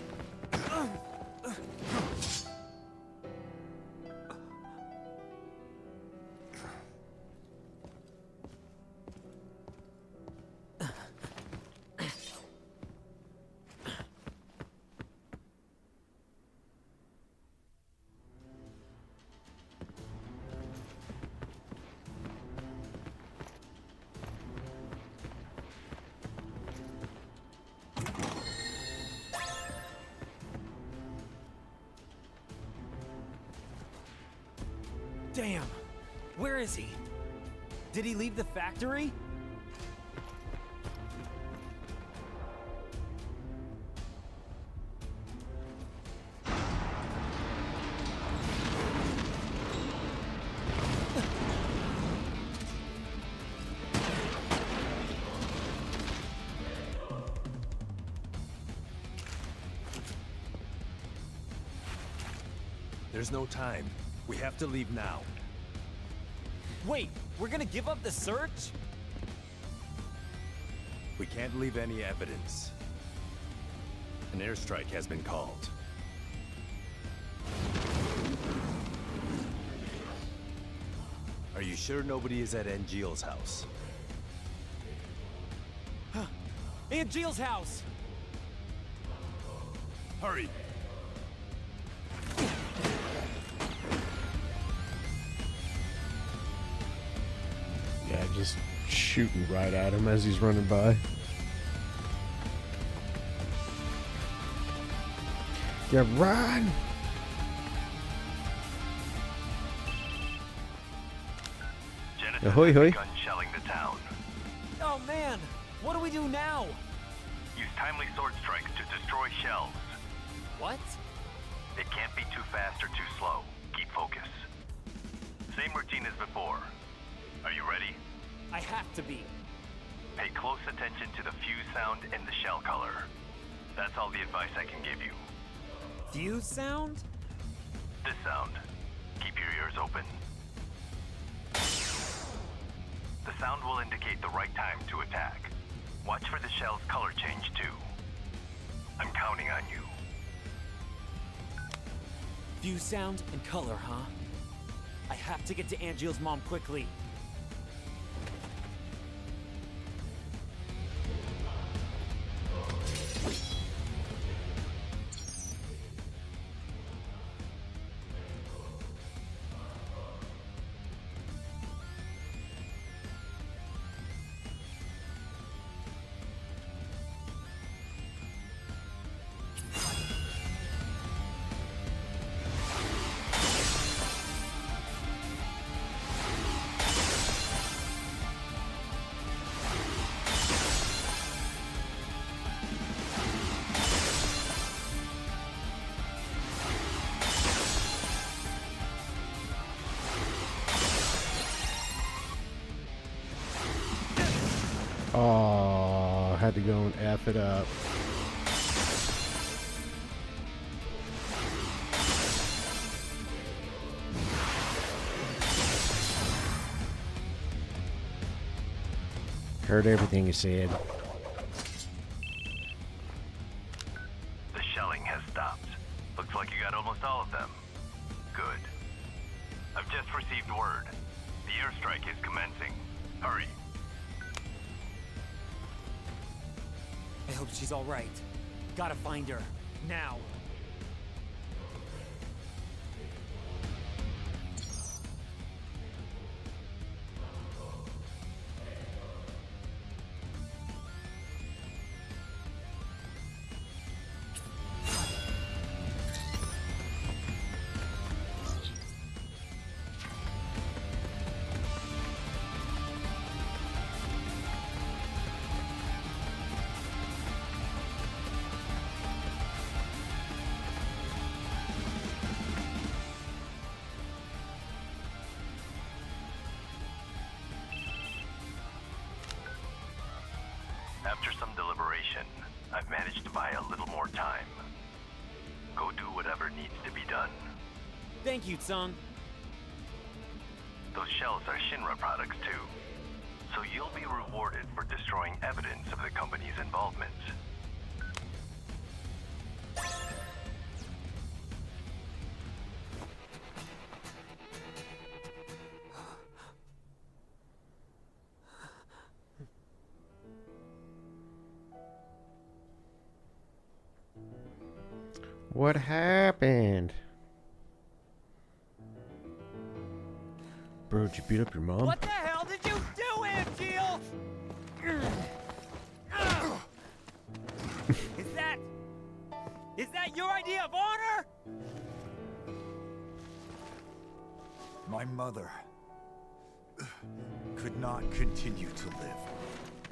Damn! Where is he? Did he leave the factory? There's no time. We have to leave now. Wait, we're gonna give up the search? We can't leave any evidence. An airstrike has been called. Are you sure nobody is at Angeal's house? Angeal's house! Hurry! Yeah, just shooting right at him as he's running by. Yeah, run! Genesis Ahoy, has hoy. begun shelling the town. Oh man! What do we do now? Use timely sword strikes to destroy shells. What? It can't be too fast or too slow. Keep focus. Same routine as before. Are you ready? I have to be. Pay close attention to the fuse sound and the shell color. That's all the advice I can give you. Fuse sound? This sound. Keep your ears open. The sound will indicate the right time to attack. Watch for the shell's color change too. I'm counting on you. Fuse sound and color, huh? I have to get to Angeal's mom quickly. Oh, had to go and F it up. Heard everything you said. The shelling has stopped. Looks like you got almost all of them. Good. I've just received word. airstrike is commencing. Hurry. I hope she's all right. Gotta find her. Now. After some deliberation, I've managed to buy a little more time. Go do whatever needs to be done. Thank you, Tsung. Those shells are Shinra products too. So you'll be rewarded for destroying evidence of the company's involvement. What happened? Bro, did you beat up your mom? What the hell did you do, Angeal? Is that your idea of honor? My mother could not continue to live,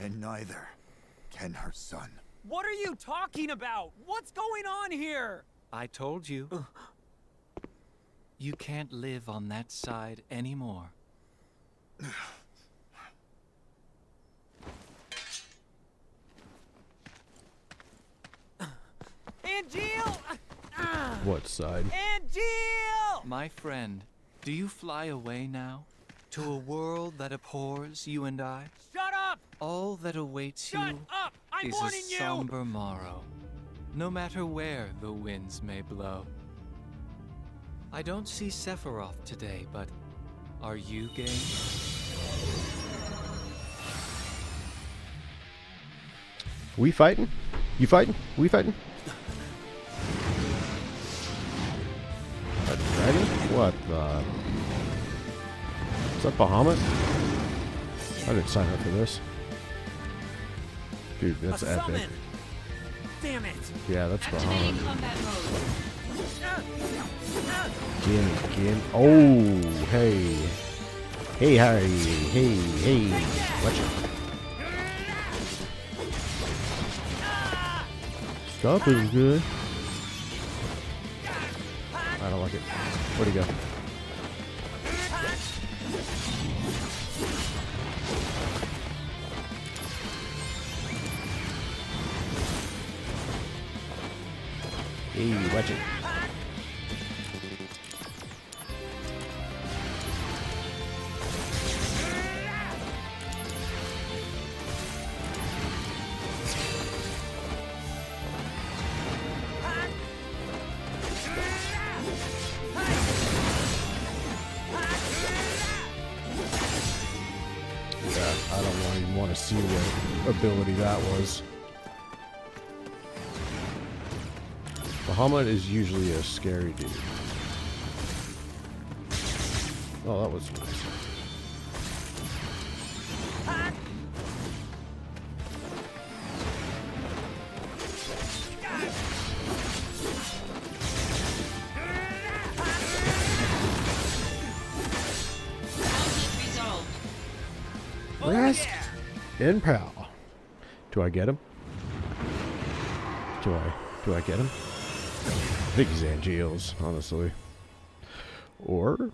and neither can her son. What are you talking about? What's going on here? I told you. You can't live on that side anymore. Angeal! What side? Angeal! My friend, do you fly away now? To a world that abhors you and I? Shut up! All that awaits Shut you up! I'm is a warning you! somber morrow, no matter where the winds may blow. I don't see Sephiroth today, but are you game? We fighting? You fighting? We fighting? A dragon? What the? Is that Bahamut? I didn't sign up for this. Dude, that's A epic. summon. Damn it! Yeah, that's Activating Bahamut. combat mode. Again. Oh, hey. Hey, Harry. Hey. Watch it. Stop is good. I don't like it. Where'd he go? Hey, watch it. I don't even want to see what ability that was. Bahamut is usually a scary dude. Oh, that was nice. Conflict resolved. Rest in power. Do I get him? Do I get him? I think he's Angeal's, honestly. Or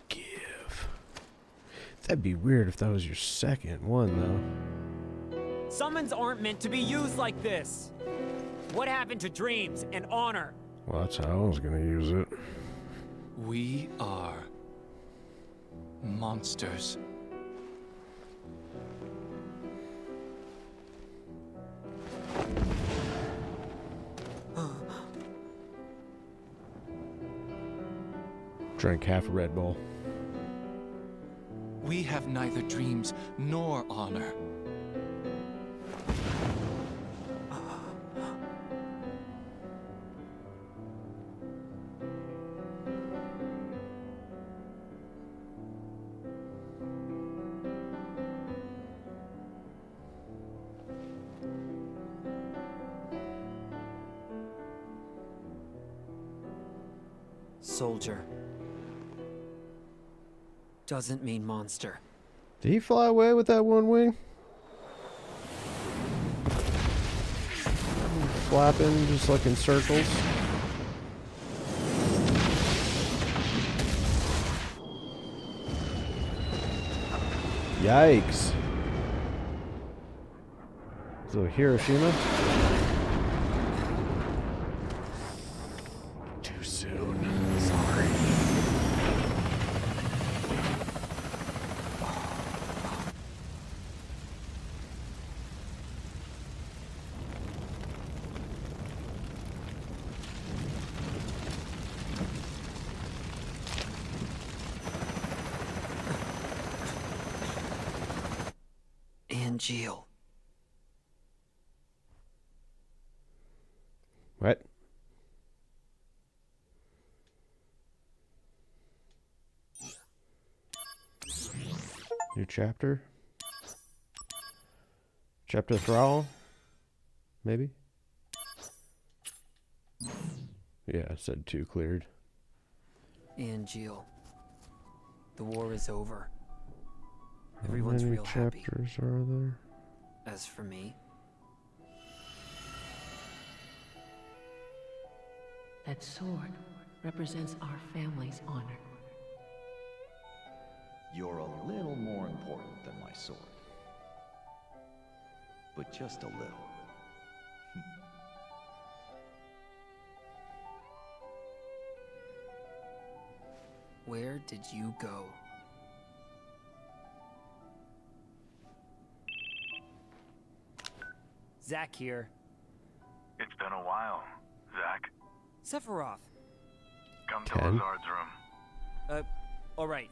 give. That'd be weird if that was your second one, though. Summons aren't meant to be used like this. What happened to dreams and honor? Well, that's how I was gonna use it. We are monsters. Drank half a Red Bull. We have neither dreams nor honor. Soldier. Doesn't mean monster. Did he fly away with that one wing? Flapping just like in circles. Yikes. So Hiroshima? Too soon. Sorry. Angeal. What? New chapter? Chapter Thrall? Maybe? Yeah, I said 2 cleared. Angeal. The war is over. How Everyone's many real happy. chapters are there? As for me, That sword represents our family's honor. You're a little more important than my sword. But just a little. where did you go? Zack here. It's been a while, Zack. Sephiroth. Come to Ken? Lazard's room. Alright.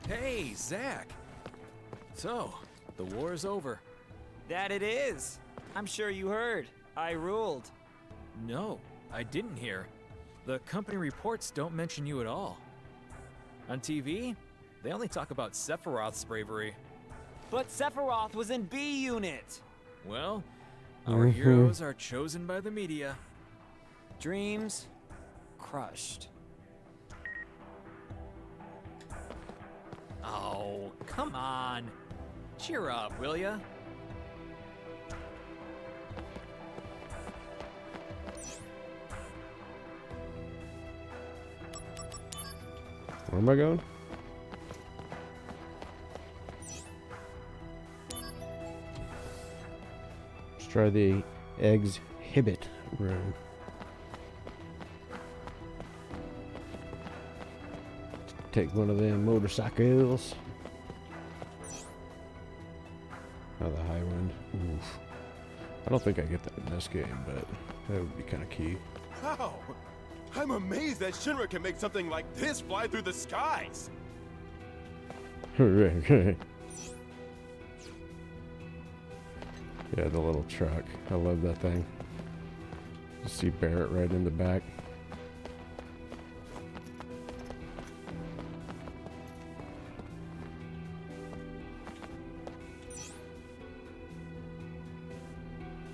Hey, Zack. So, the war is over. That it is. I'm sure you heard. I ruled. No, I didn't hear. The company reports don't mention you at all. On TV, they only talk about Sephiroth's bravery. But Sephiroth was in B Unit. Well, our heroes are chosen by the media. Dreams crushed. Oh, come on. Cheer up, will ya? Where am I going? Let's try the exhibit room. Take one of them motorcycles. Oh, the high wind. Oof. I don't think I get that in this game, but that would be kind of key. Wow! I'm amazed that Shinra can make something like this fly through the skies! Yeah, the little truck. I love that thing. You see Barrett right in the back.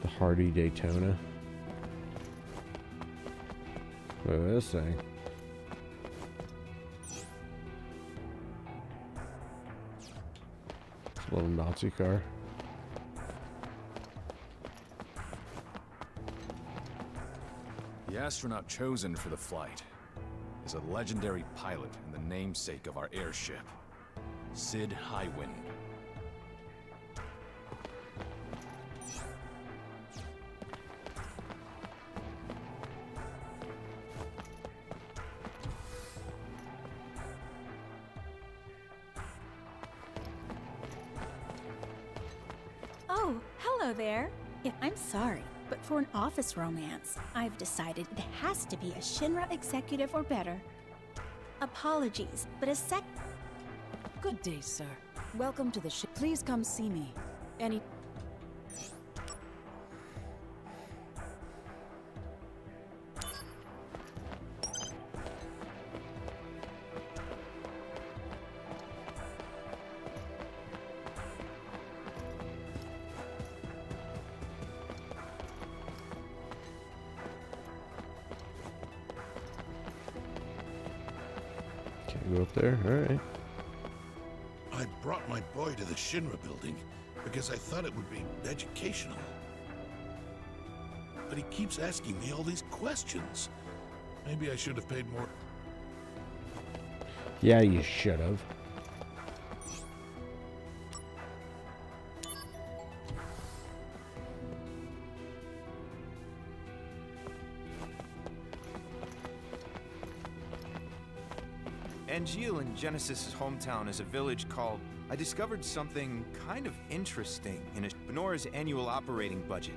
The Hardy Daytona. Look at this thing. It's a little Nazi car. The astronaut chosen for the flight is a legendary pilot and the namesake of our airship, Sid Highwind. Hello there. I'm sorry, but for an office romance, I've decided it has to be a Shinra executive or better. Apologies, but a Good day, sir. Welcome to the Please come see me. Any... Can't go up there. All right. I brought my boy to the Shinra building because I thought it would be educational. But he keeps asking me all these questions. Maybe I should have paid more. Yeah, you should have. Angeal in Genesis' hometown is a village called... I discovered something kind of interesting in Benora's annual operating budget.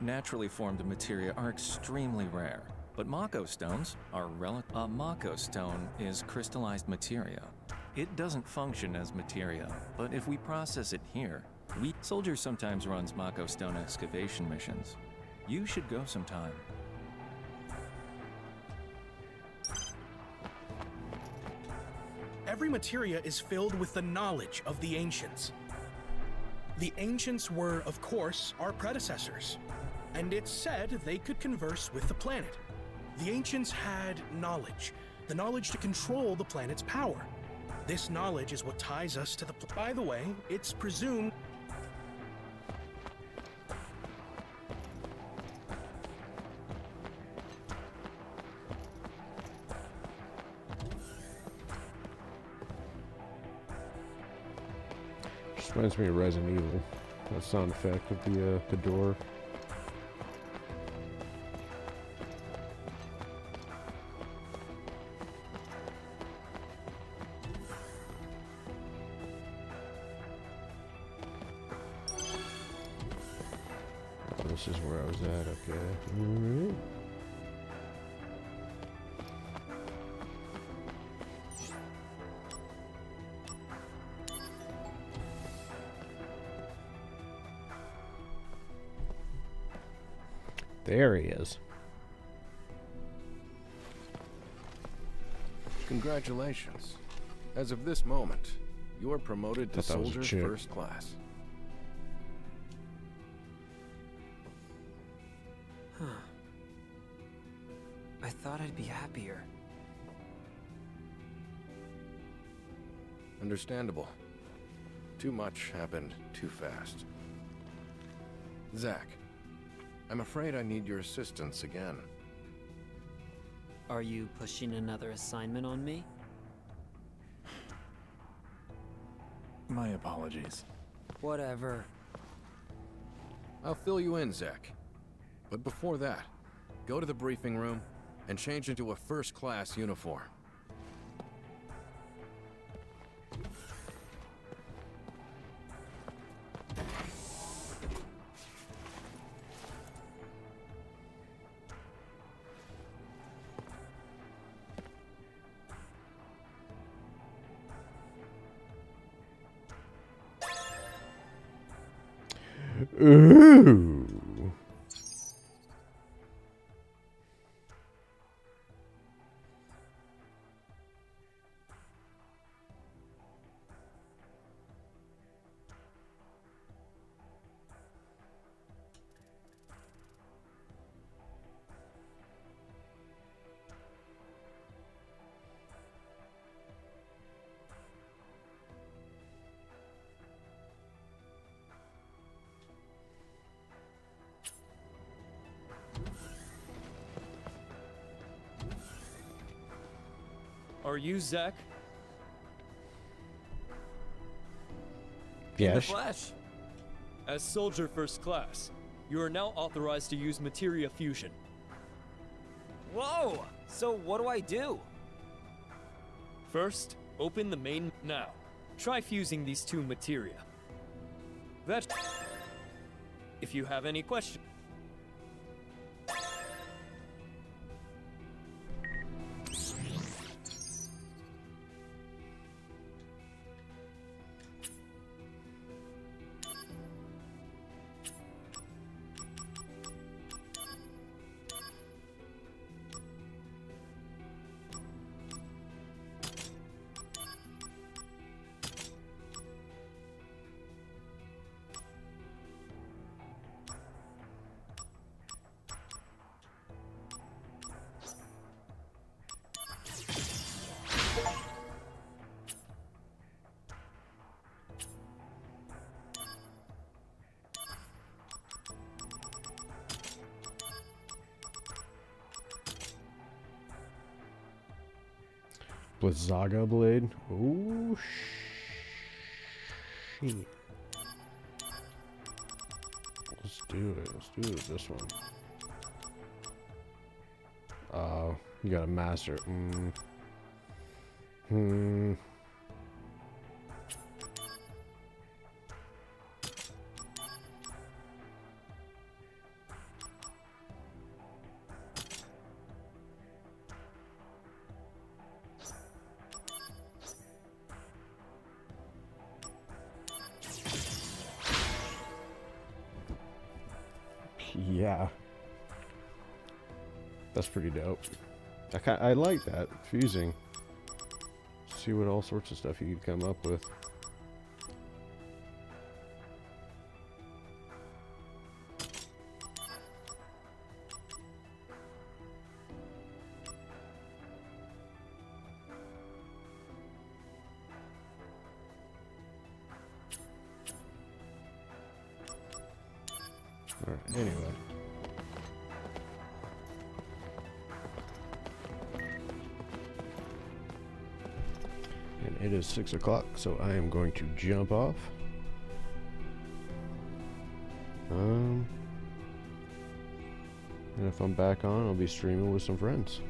Naturally formed materia are extremely rare, but Mako stones are a Mako stone is crystallized materia. It doesn't function as materia, but if we process it here, Soldier sometimes runs Mako stone excavation missions. You should go sometime. Every materia is filled with the knowledge of the ancients. The ancients were, of course, our predecessors, and it's said they could converse with the planet. The ancients had knowledge, the knowledge to control the planet's power. This knowledge is what ties us to the By the way, it's presumed... Just reminds me of Resident Evil. That sound effect of the door. This is where I was at, okay. Alright. There he is. Congratulations. As of this moment, you are promoted to Thought that was a Soldier chick. First Class. Huh. I thought I'd be happier. Understandable. Too much happened too fast. Zack, I'm afraid I need your assistance again. Are you pushing another assignment on me? My apologies. Whatever. I'll fill you in, Zack. But before that, go to the briefing room and change into a first-class uniform. Ooh. Are you Zack? Yeah. In the flesh. As Soldier First Class, you are now authorized to use materia fusion. Whoa! So what do I do? First, open the main now. Try fusing these two materia. That. If you have any questions. Blizzaga blade. Oh shit. Let's do it. Let's do it. This one. Oh, you gotta master it. Yeah. That's pretty dope. I like that. Fusing. See what all sorts of stuff you can come up with. Alright, anyway. And it is 6 o'clock, so I am going to jump off. And if I'm back on, I'll be streaming with some friends.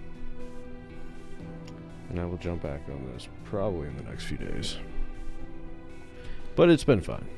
And I will jump back on this probably in the next few days. But it's been fun.